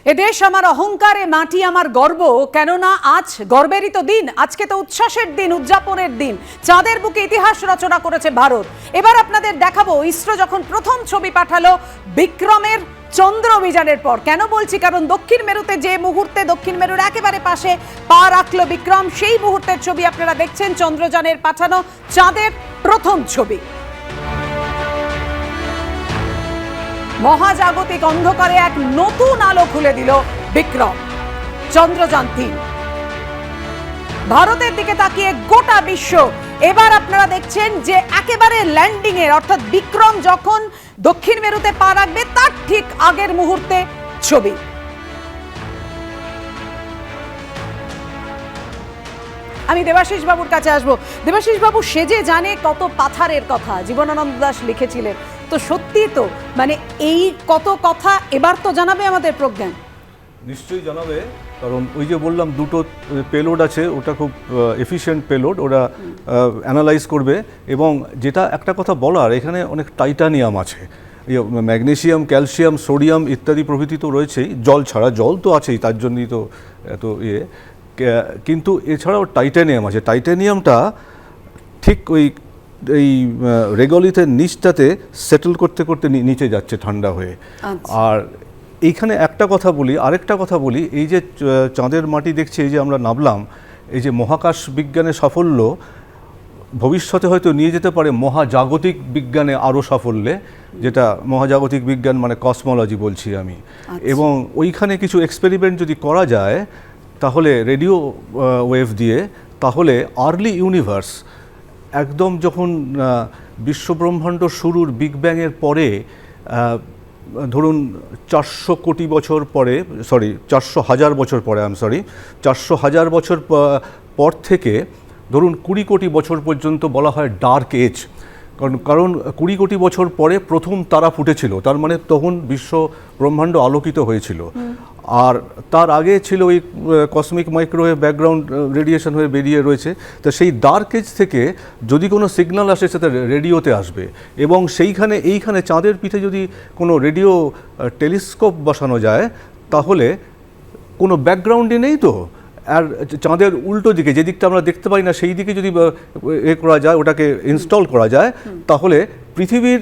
এদেশ আমার অহংকার, এ মাটি আমার গর্ব। কেননা আজ গর্বেরই তো দিন, আজকে তো উচ্ছ্বাসের দিন, উদযাপনের দিন। চাঁদের বুকে ইতিহাস রচনা করেছে ভারত। এবার আপনাদের দেখাবো ইসরো যখন প্রথম ছবি পাঠালো বিক্রমের চন্দ্র অভিযানের পর। কেন বলছি, কারণ দক্ষিণ মেরুতে যে মুহূর্তে দক্ষিণ মেরুর একেবারে পাশে পা রাখলো বিক্রম, সেই মুহূর্তের ছবি আপনারা দেখছেন। চন্দ্রযানের পাঠানো চাঁদের প্রথম ছবি। মহাজাগতিক অন্ধকারে এক নতুন আলো খুলে দিল বিক্রম। চন্দ্রযান 3 ভারতের দিকে তাকিয়ে গোটা বিশ্ব এবার আপনারা দেখছেন যে একেবারে ল্যান্ডিং এর, অর্থাৎ বিক্রম যখন দক্ষিণ মেরুতে পা রাখবে তার ঠিক আগের মুহূর্তে ছবি। আমি দেবাশিস বাবুর কাছে আসবো। দেবাশিস বাবু, সে যে জানে কত পাথারের কথা জীবনানন্দ দাশ লিখেছিলেন, তো সত্যি তো মানে এই কত কথা এবার তো জানাবে আমাদের প্রজ্ঞান। নিশ্চয়ই জানাবে, কারণ ওই যে বললাম দুটো পেলোড আছে, ওটা খুব এফিশিয়েন্ট পেলোড, ওরা অ্যানালাইজ করবে। এবং যেটা একটা কথা বলার, এখানে অনেক টাইটানিয়াম আছে, ম্যাগনেসিয়াম, ক্যালসিয়াম, সোডিয়াম ইত্যাদি প্রভৃতি তো রয়েছেই, জল ছাড়া, জল তো আছেই, তার জন্যই তো এত কিন্তু এছাড়াও টাইটানিয়াম আছে। টাইটানিয়ামটা ঠিক এই রেগলিথের নিচটাতে সেটেল করতে করতে নিচে যাচ্ছে ঠান্ডা হয়ে। আর এইখানে একটা কথা বলি, আরেকটা কথা বলি, এই যে চাঁদের মাটি দেখছি, এই যে আমরা নামলাম, এই যে মহাকাশ বিজ্ঞানের সাফল্য ভবিষ্যতে হয়তো নিয়ে যেতে পারে মহাজাগতিক বিজ্ঞানে আরও সাফল্যে, যেটা মহাজাগতিক বিজ্ঞান মানে কসমোলজি বলছি আমি। এবং ওইখানে কিছু এক্সপেরিমেন্ট যদি করা যায় তাহলে রেডিও ওয়েভ দিয়ে, তাহলে আর্লি ইউনিভার্স একদম যখন বিশ্বব্রহ্মাণ্ড শুরুর বিগ ব্যাংয়ের পরে, ধরুন 400 বছর পরে, 400,000 বছর পরে, 400,000 বছর পর থেকে ধরুন 20 কোটি বছর পর্যন্ত বলা হয় ডার্ক এজ। কারণ 20 কোটি বছর পরে প্রথম তারা ফুটেছিল, তার মানে তখন বিশ্ব ব্রহ্মাণ্ড আলোকিত হয়েছিল। আর তার আগে ছিল ওই কসমিক মাইক্রোওয়েভ ব্যাকগ্রাউন্ড রেডিয়েশন হয়ে বেরিয়ে রয়েছে। তো সেই ডার্ক এজ থেকে যদি কোনো সিগন্যাল আসে সেটা রেডিওতে আসবে, এবং এইখানে চাঁদের পিঠে যদি কোনো রেডিও টেলিস্কোপ বসানো যায়, তাহলে কোনো ব্যাকগ্রাউন্ডে নেই তো, আর চাঁদের উল্টো দিকে, যে দিকটা আমরা দেখতে পাই না সেই দিকে যদি করা যায়, ওটাকে ইনস্টল করা যায়, তাহলে পৃথিবীর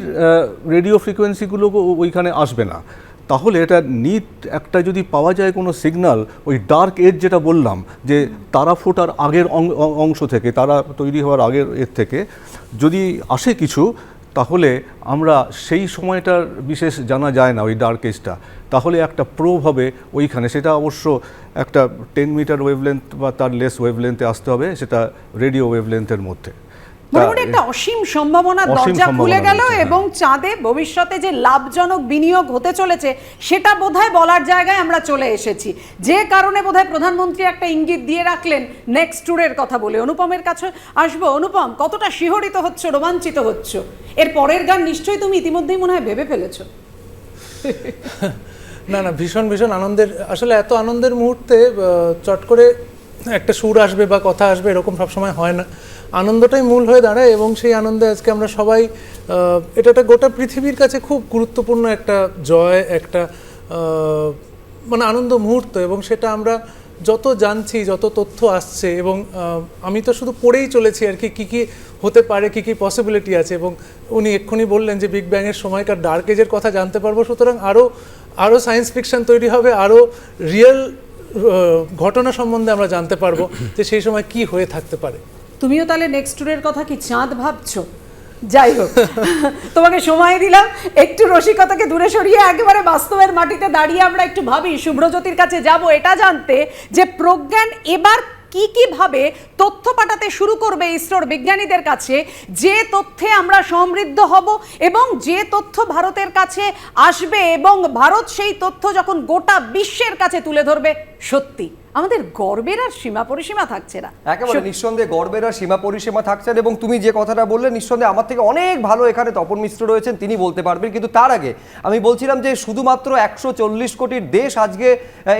রেডিও ফ্রিকোয়েন্সিগুলো ওইখানে আসবে না। তাহলে এটা নিট একটা যদি পাওয়া যায় কোনো সিগন্যাল, ওই ডার্ক এজ যেটা বললাম, যে তারা ফোটার আগের অংশ থেকে, তারা তৈরি হওয়ার আগের এর থেকে যদি আসে কিছু, তাহলে আমরা সেই সময়টার বিশেষ জানা যায় না, ওই ডার্ক এজটা, তাহলে একটা প্রোব হবে ওইখানে, সেটা অবশ্য একটা 10 মিটার ওয়েভলেন্থ বা তার লেস ওয়েভলেন্থে আসতে হবে, সেটা রেডিও ওয়েভলেন্থের মধ্যে। মোটামুটি একটা অসীম সম্ভাবনার দরজা খুলে গেল এবং চাঁদে ভবিষ্যতে যে লাভজনক বিনিয়োগ হতে চলেছে সেটা বোধহয় বলার জায়গায় আমরা চলে এসেছি, যে কারণে বোধহয় প্রধানমন্ত্রী একটা ইঙ্গিত দিয়ে রাখলেন নেক্সট ট্যুরের কথা বলে। অনুপমের কাছে আসবো। অনুপম, কতটা শিহরিত হচ্ছ, রোমাঞ্চিত হচ্ছ? এর পরের গান নিশ্চয়ই তুমি ইতিমধ্যেই মনে হয় ভেবে ফেলেছো। না না, ভীষণ ভীষণ আনন্দের। আসলে এত আনন্দের মুহূর্তে চট করে একটা সুর আসবে বা কথা আসবে এরকম সবসময় হয় না। আনন্দটাই মূল হয়ে দাঁড়ায় এবং সেই আনন্দে আজকে আমরা সবাই, এটা একটা গোটা পৃথিবীর কাছে খুব গুরুত্বপূর্ণ একটা জয়, একটা মানে আনন্দ মুহূর্ত। এবং সেটা আমরা যত জানছি, যত তথ্য আসছে, এবং আমি তো শুধু পড়েই চলেছি আর কি, কী কী হতে পারে, কী কী পসিবিলিটি আছে। এবং উনি এক্ষুনি বললেন যে বিগ ব্যাংয়ের সময়কার ডার্ক এজের কথা জানতে পারবো, সুতরাং আরও সায়েন্স ফিকশন তৈরি হবে, আরও রিয়েল ঘটনা সম্বন্ধে আমরা জানতে পারবো যে সেই সময় কি হয়ে থাকতে পারে। তুমিও তাহলে নেক্সট ট্যুরের কথা কি চাঁদ ভাবছো? যাই হোক, তোমাকে সময় দিলাম, একটু রসিকতাকে দূরে সরিয়ে একেবারে বাস্তবের মাটিতে দাঁড়িয়ে আমরা একটু ভাবি। শুভ্রজ্যোতির কাছে যাব এটা জানতে যে প্রজ্ঞান এবার কি ভাবে তথ্য পাঠাতে শুরু করবে ইসরোর বিজ্ঞানীদের কাছে, যে তথ্যে আমরা সমৃদ্ধ হব এবং যে তথ্য ভারতের কাছে আসবে, এবং ভারত সেই তথ্য যখন গোটা বিশ্বের কাছে তুলে ধরবে, সত্যি আমাদের গর্বের আর সীমা পরিসীমা থাকছে না। একেবারে নিঃসন্দেহে গর্বের আর সীমা পরিসীমা থাকছে না। এবং তুমি যে কথাটা বললে, নিঃসন্দেহে আমার থেকে অনেক ভালো এখানে তপন মিশ্র রয়েছেন, তিনি বলতে পারবেন। কিন্তু তার আগে আমি বলছিলাম যে শুধুমাত্র 140 কোটির দেশ আজকে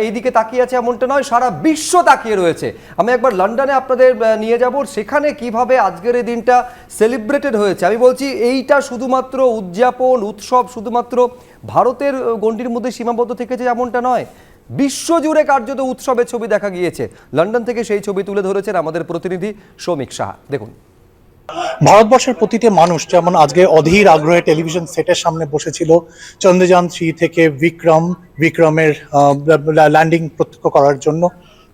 এই দিকে তাকিয়ে আছে এমনটা নয়, সারা বিশ্ব তাকিয়ে রয়েছে। আমি একবার লন্ডনে আপনাদের নিয়ে যাব, সেখানে কিভাবে আজকের এই দিনটা সেলিব্রেটেড হয়েছে। আমি বলছি এইটা শুধুমাত্র উদযাপন, উৎসব শুধুমাত্র ভারতের গণ্ডির মধ্যে সীমাবদ্ধ থেকেছে এমনটা নয়, বিশ্বজুড়ে কার্যত উৎসবের ছবি দেখা গিয়েছে। লন্ডন থেকে সেই ছবি তুলে ধরেছেন আমাদের প্রতিনিধি সৌমিক সাহা। দেখুন, ভারতবর্ষের প্রতিটি মানুষ যেমন আজকে অধীর আগ্রহে টেলিভিশন সেটের সামনে বসেছিল চন্দ্রযান 3 থেকে বিক্রমের ল্যান্ডিং প্রত্যক্ষ করার জন্য,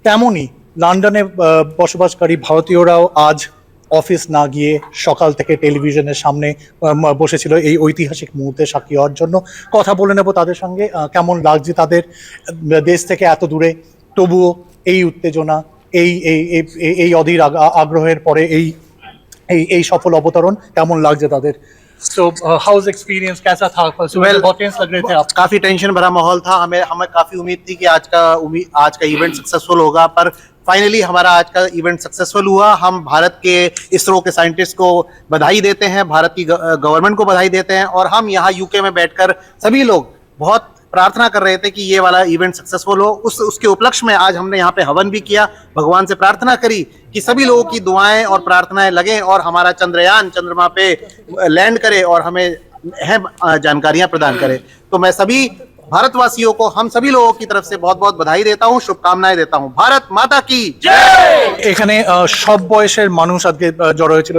তেমনই লন্ডনে বসবাসকারী ভারতীয়রাও আজ অফিস না গিয়ে সকাল থেকে টেলিভিশনের সামনে বসেছিল এই ঐতিহাসিক মুহূর্তে সাক্ষী হওয়ার জন্য। কথা বলে নেব তাদের সঙ্গে, কেমন লাগছে তাদের দেশ থেকে এত দূরে, তবুও এই উত্তেজনা, এই অধীর আগ্রহের পরে এই সফল অবতরণ কেমন লাগছে তাদের। So how's experience, कैसा था? बहुत टेंस लग रहे थे आप? काफी टेंशन भरा माहौल था। हमें काफी उम्मीद थी कि आज का इवेंट सक्सेसफुल होगा, पर फाइनली हमारा आज का इवेंट सक्सेसफुल हुआ। हम भारत के इसरो के साइंटिस्ट को बधाई देते हैं, भारत की गवर्नमेंट को बधाई देते हैं, और हम यहाँ यूके में बैठकर सभी लोग बहुत प्रार्थना कर रहे थे कि ये वाला इवेंट सक्सेसफुल हो। उसके उपलक्ष्य में आज हमने यहाँ पे हवन भी किया, भगवान से प्रार्थना करी कि सभी लोगों की दुआएं और प्रार्थनाएं लगें और हमारा चंद्रयान चंद्रमा पे लैंड करे और हमें अहम जानकारियां प्रदान करे। तो मैं सभी भारतवासियों को, हम सभी लोगों की तरफ से बहुत बहुत बधाई देता हूँ, शुभकामनाएं देता हूँ। भारत माता की जय। এখানে সব বয়সের মানুষ আজকে জড়ো হয়েছিল,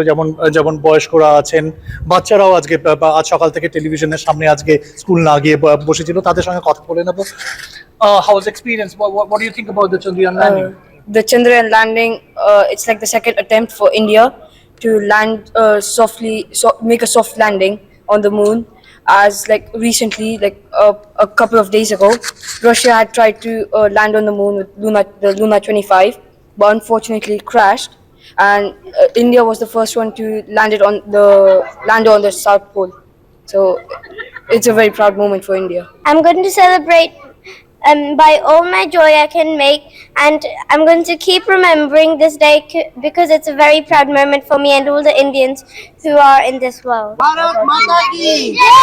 যেমন বয়স্করা আছেন, বাচ্চারাও আজকে আজ সকাল থেকে টেলিভিশনের সামনে আজকে স্কুল না গিয়ে বসেছিল। তাদের সঙ্গে কথা বলে নেব। How was experience? What do you think about the Chandrayaan landing? The Chandrayaan landing, it's like the second attempt for India to land make a soft landing on the moon. As like recently, like a couple of days ago, Russia had tried to land on the moon with the Luna 25, but unfortunately it crashed. And India was the first one to land on the South Pole. So it's a very proud moment for India. I'm going to celebrate by all my joy I can make, and I'm going to keep remembering this day because it's a very proud moment for me and all the Indians who are in this world. Bharat माता की जय।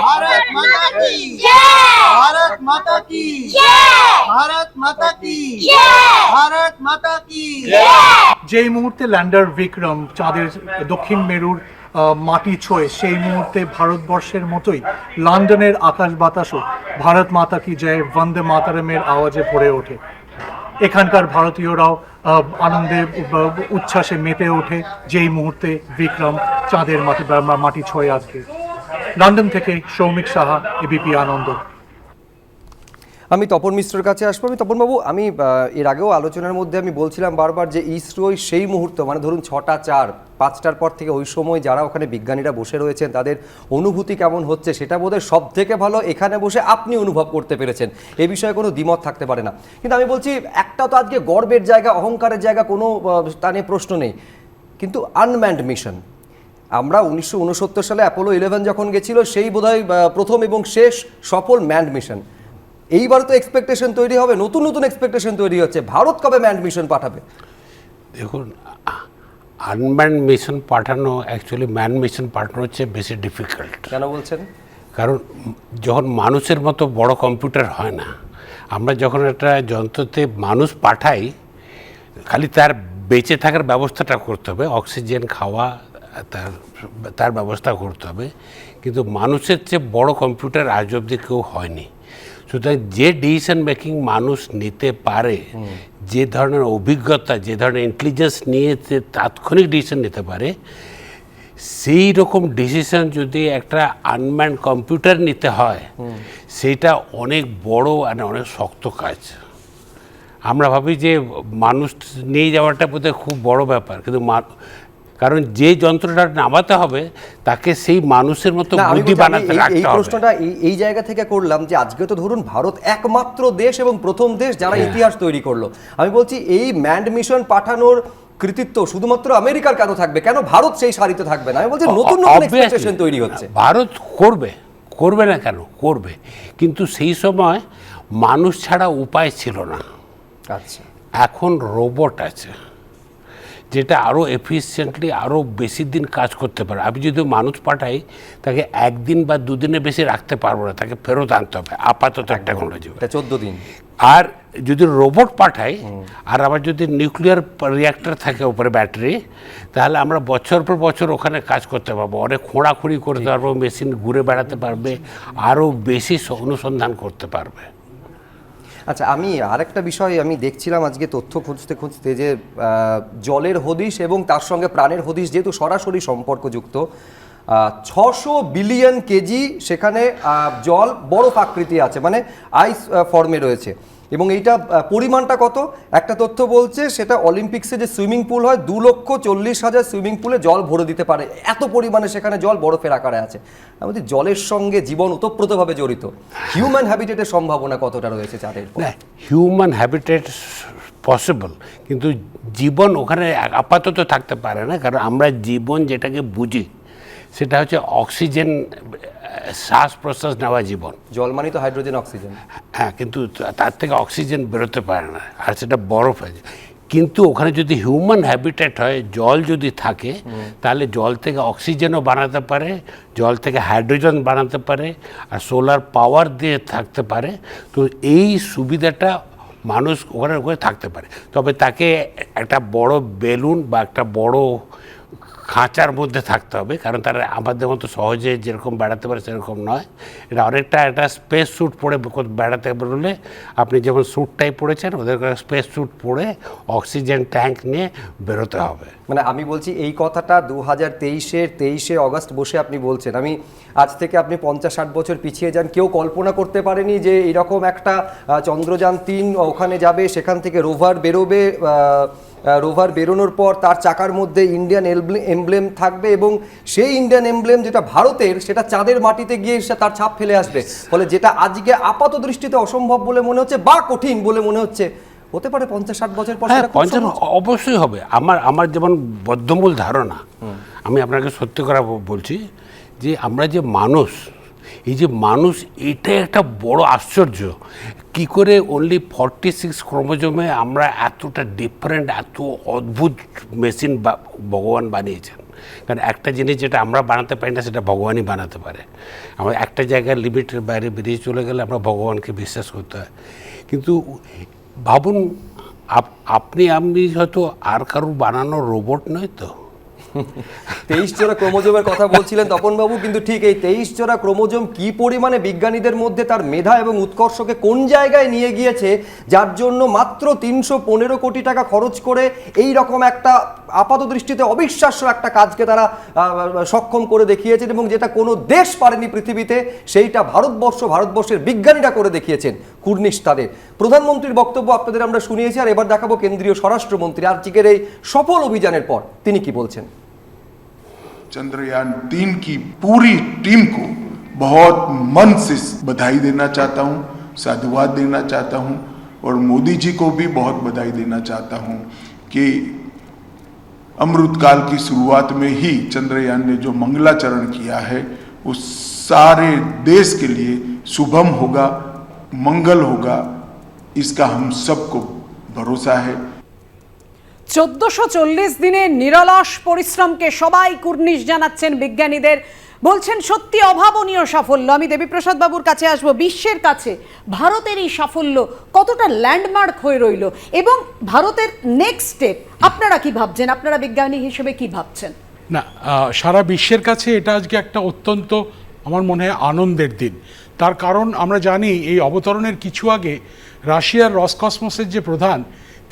भारत माता की जय। भारत माता की जय। भारत माता की जय। भारत माता की जय। যেই মুহূর্তে ল্যান্ডার বিক্রম চাঁদের দক্ষিণ মেরুর মাটি ছোঁয়, সেই মুহূর্তে ভারতবর্ষের মতোই লন্ডনের আকাশ বাতাসও ভারত মাতা কি জয়, বন্দে মাতারমের আওয়াজে ভরে ওঠে। এখানকার ভারতীয়রাও আনন্দে উচ্ছ্বাসে মেতে ওঠে যেই মুহূর্তে বিক্রম চাঁদের মাটি ছোঁয়। আজকে লন্ডন থেকে সৌমিক সাহা, এবিপি আনন্দ। আমি তপন মিশ্রের কাছে আসবো। আমি তপনবাবু, আমি এর আগেও আলোচনার মধ্যে আমি বলছিলাম বারবার যে ইসরোই সেই মুহূর্ত, মানে ধরুন 6টা 4 5টার পর থেকে ওই সময় যারা ওখানে বিজ্ঞানীরা বসে রয়েছেন তাদের অনুভূতি কেমন হচ্ছে সেটা বোধহয় সব থেকে ভালো এখানে বসে আপনি অনুভব করতে পেরেছেন, এ বিষয়ে কোনো দ্বিমত থাকতে পারে না। কিন্তু আমি বলছি একটা তো আজকে গর্বের জায়গা, অহংকারের জায়গা, কোনো তা নিয়ে প্রশ্ন নেই, কিন্তু আনম্যান্ড মিশন, আমরা 1969 সালে অ্যাপোলো 11 যখন গেছিল সেই বোধহয় প্রথম এবং শেষ সফল ম্যান্ড মিশন। এইবার তো এক্সপেকটেশন তৈরি হবে, নতুন নতুন এক্সপেকটেশন তৈরি হচ্ছে, ভারত কবে ম্যান্ড মিশন পাঠাবে? দেখুন, আনম্যান্ড মিশন পাঠানো অ্যাকচুয়ালি ম্যান মিশন পাঠানো হচ্ছে বেশি ডিফিকাল্ট। কেন বলছেন? কারণ যখন মানুষের মতো বড় কম্পিউটার হয় না, আমরা যখন একটা যন্ত্রতে মানুষ পাঠাই, খালি তার বেঁচে থাকার ব্যবস্থাটা করতে হবে, অক্সিজেন খাওয়া তার ব্যবস্থা করতে হবে, কিন্তু মানুষের চেয়ে বড় কম্পিউটার আজ অবধি কেউ হয়নি। সুতরাং যে ডিসিশন মেকিং মানুষ নিতে পারে, যে ধরনের অভিজ্ঞতা, যে ধরনের ইন্টেলিজেন্স নিয়ে যে তাৎক্ষণিক ডিসিশন নিতে পারে, সেই রকম ডিসিশন যদি একটা আনম্যান্ড কম্পিউটার নিতে হয়, সেইটা অনেক বড় আর অনেক শক্ত কাজ। আমরা ভাবি যে মানুষ নিয়ে যাওয়াটা বোধহয় খুব বড় ব্যাপার, কিন্তু কারণ যে যন্ত্রটা নামাতে হবে তাকে সেই মানুষের মতো বুদ্ধি বানাতে রাখতে হবে। এই প্রশ্নটা এই জায়গা থেকে করলাম যে আজকে তো ধরুন ভারত একমাত্র দেশ এবং প্রথম দেশ যারা ইতিহাস তৈরি করলো। আমি বলছি এই ম্যান্ড মিশন পাঠানোর কৃতিত্ব শুধুমাত্র আমেরিকার কেন থাকবে, কেন ভারত সেই সারিতে থাকবে না? আমি বলছি নতুন নতুন এক্সপেকটেশন তৈরি হচ্ছে। ভারত করবে না কেন? করবে, কিন্তু সেই সময় মানুষ ছাড়া উপায় ছিল না। আচ্ছা, এখন রোবট আছে যেটা আরও এফিসিয়েন্টলি আরও বেশি দিন কাজ করতে পারে। আমি যদি মানুষ পাঠাই তাকে একদিন বা দুদিনের বেশি রাখতে পারবো না, তাকে ফেরত আনতে হবে আপাতত টেকনোলজি। 14 দিন। আর যদি রোবট পাঠাই আর আবার যদি নিউক্লিয়ার রিঅ্যাক্টর থাকে উপরে ব্যাটারি, তাহলে আমরা বছর পর বছর ওখানে কাজ করতে পারবো, অনেক খোঁড়াখুঁড়ি করতে পারবো, মেশিন ঘুরে বেড়াতে পারবে, আরও বেশি অনুসন্ধান করতে পারবে। আচ্ছা, আমি আরেকটা বিষয় আমি দেখছিলাম আজকে তথ্য খুঁজতে খুঁজতে যে জলের হদিশ এবং তার সঙ্গে প্রাণের হদিশ যেহেতু সরাসরি সম্পর্কযুক্ত, 600 বিলিয়ন কেজি সেখানে জল বরফ আকৃতি আছে, মানে আইস ফর্মে রয়েছে। এবং এইটা পরিমাণটা কত? একটা তথ্য বলছে সেটা অলিম্পিক্সে যে সুইমিং পুল হয় 2,40,000 সুইমিং পুলে জল ভরে দিতে পারে, এত পরিমাণে সেখানে জল বরফের আকারে আছে। আমাদের জলের সঙ্গে জীবন ওতপ্রোতভাবে জড়িত। হিউম্যান হ্যাবিটেটের সম্ভাবনা কতটা রয়েছে চাঁদের? হিউম্যান হ্যাবিটেট পসিবল, কিন্তু জীবন ওখানে আপাতত থাকতে পারে না, কারণ আমরা জীবন যেটাকে বুঝি সেটা হচ্ছে অক্সিজেন, শ্বাস প্রশ্বাস নেওয়া জীবন। জল মানে তো হাইড্রোজেন অক্সিজেন। হ্যাঁ, কিন্তু তার থেকে অক্সিজেন বেরোতে পারে না, আর সেটা বরফ আছে। কিন্তু ওখানে যদি হিউম্যান হ্যাবিটেট হয়, জল যদি থাকে, তাহলে জল থেকে অক্সিজেনও বানাতে পারে, জল থেকে হাইড্রোজেন বানাতে পারে, আর সোলার পাওয়ার দিয়ে থাকতে পারে। তো এই সুবিধাটা মানুষ ওখানে থাকতে পারে। তবে তাকে একটা বড় বেলুন বা একটা বড় খাঁচার মধ্যে থাকতে হবে, কারণ তারা আমাদের মতো সহজে যেরকম বেড়াতে পারে সেরকম নয়। এটা অনেকটা একটা স্পেস স্যুট পরে বেড়াতে বেরোলে, আপনি যেমন স্যুটটাই পরেছেন, ওদের স্পেস স্যুট পরে অক্সিজেন ট্যাঙ্ক নিয়ে বেরোতে হবে। মানে আমি বলছি এই কথাটা 2023-এর 23শে অগস্ট বসে আপনি বলছেন। আমি আজ থেকে আপনি 50-60 বছর পিছিয়ে যান, কেউ কল্পনা করতে পারেনি যে এরকম একটা চন্দ্রযান 3 ওখানে যাবে, সেখান থেকে রোভার বেরোবে, রোভার বেরোনোর পর তার চাকার মধ্যে ইন্ডিয়ান এমব্লেম থাকবে, এবং সেই ইন্ডিয়ান এমব্লেম যেটা ভারতের, সেটা চাঁদের মাটিতে গিয়ে তার ছাপ ফেলে আসবে। ফলে যেটা আজকে আপাত দৃষ্টিতে অসম্ভব বলে মনে হচ্ছে বা কঠিন বলে মনে হচ্ছে, হতে পারে 50-60 বছর পর। অবশ্যই হবে। আমার যেমন বদ্ধমূল ধারণা, আমি আপনাকে সত্যি করে বলছি যে আমরা যে মানুষ, এই যে মানুষ, এটাই একটা বড় আশ্চর্য। কি করে অনলি 46 ক্রোমোজোমে আমরা এতটা ডিফারেন্ট, এত অদ্ভুত মেশিন ভগবান বানিয়েছেন। কারণ একটা জিনিস যেটা আমরা বানাতে পারি না, সেটা ভগবানই বানাতে পারে। আমরা একটা জায়গায় লিমিটের বাইরে বেরিয়ে চলে গেলে আমরা ভগবানকে বিশ্বাস করতে হয়। কিন্তু ভাবুন, আপনি আমি হয়তো আর কারোর বানানো রোবট নয় তো। 23 জোড়া ক্রোমোজোমের কথা বলছিলেন তপনবাবু, কিন্তু ঠিক এই 23 জোড়া ক্রোমোজোম কি পরিমাণে বিজ্ঞানীদের মধ্যে তার মেধা এবং উৎকর্ষকে কোন জায়গায় নিয়ে গিয়েছে, যার জন্য মাত্র 315 কোটি টাকা খরচ করে এই রকম একটা আপাত দৃষ্টিতে অবিশ্বাস্য একটা কাজকে তারা সক্ষম করে দেখিয়েছেন, এবং যেটা কোনো দেশ পারেনি পৃথিবীতে, সেইটা ভারতবর্ষের বিজ্ঞানীরা করে দেখিয়েছেন কুর্নিশ তাদের। প্রধানমন্ত্রীর বক্তব্য আপনাদের আমরা শুনিয়েছি, আর এবার দেখাবো কেন্দ্রীয় স্বরাষ্ট্রমন্ত্রী আজকের এই সফল অভিযানের পর তিনি কি বলছেন। चंद्रयान 3 की पूरी टीम को बहुत मन से बधाई देना चाहता हूं, साधुवाद देना चाहता हूं, और मोदी जी को भी बहुत बधाई देना चाहता हूं कि अमृतकाल की शुरुआत में ही चंद्रयान ने जो मंगलाचरण किया है वो सारे देश के लिए शुभम होगा, मंगल होगा, इसका हम सबको भरोसा है। 1440 দিনের নিরলস পরিশ্রমকে সবাই কুর্নিশ জানাচ্ছেন বিজ্ঞানীদের, বলছেন সত্যি অভাবনীয় সাফল্য। আমি দেবীপ্রসাদ বাবুর কাছে আসবো। বিশ্বের কাছে ভারতের এই সাফল্য কতটা ল্যান্ডমার্ক হয়ে রইল, এবং ভারতের নেক্সট স্টেপ আপনারা কি ভাবছেন, আপনারা বিজ্ঞানী হিসেবে কি ভাবছেন? না, সারা বিশ্বের কাছে এটা আজকে একটা অত্যন্ত আমার মনে হয় আনন্দের দিন। তার কারণ আমরা জানি এই অবতরণের কিছু আগে রাশিয়ার রসকসমসের যে প্রধান,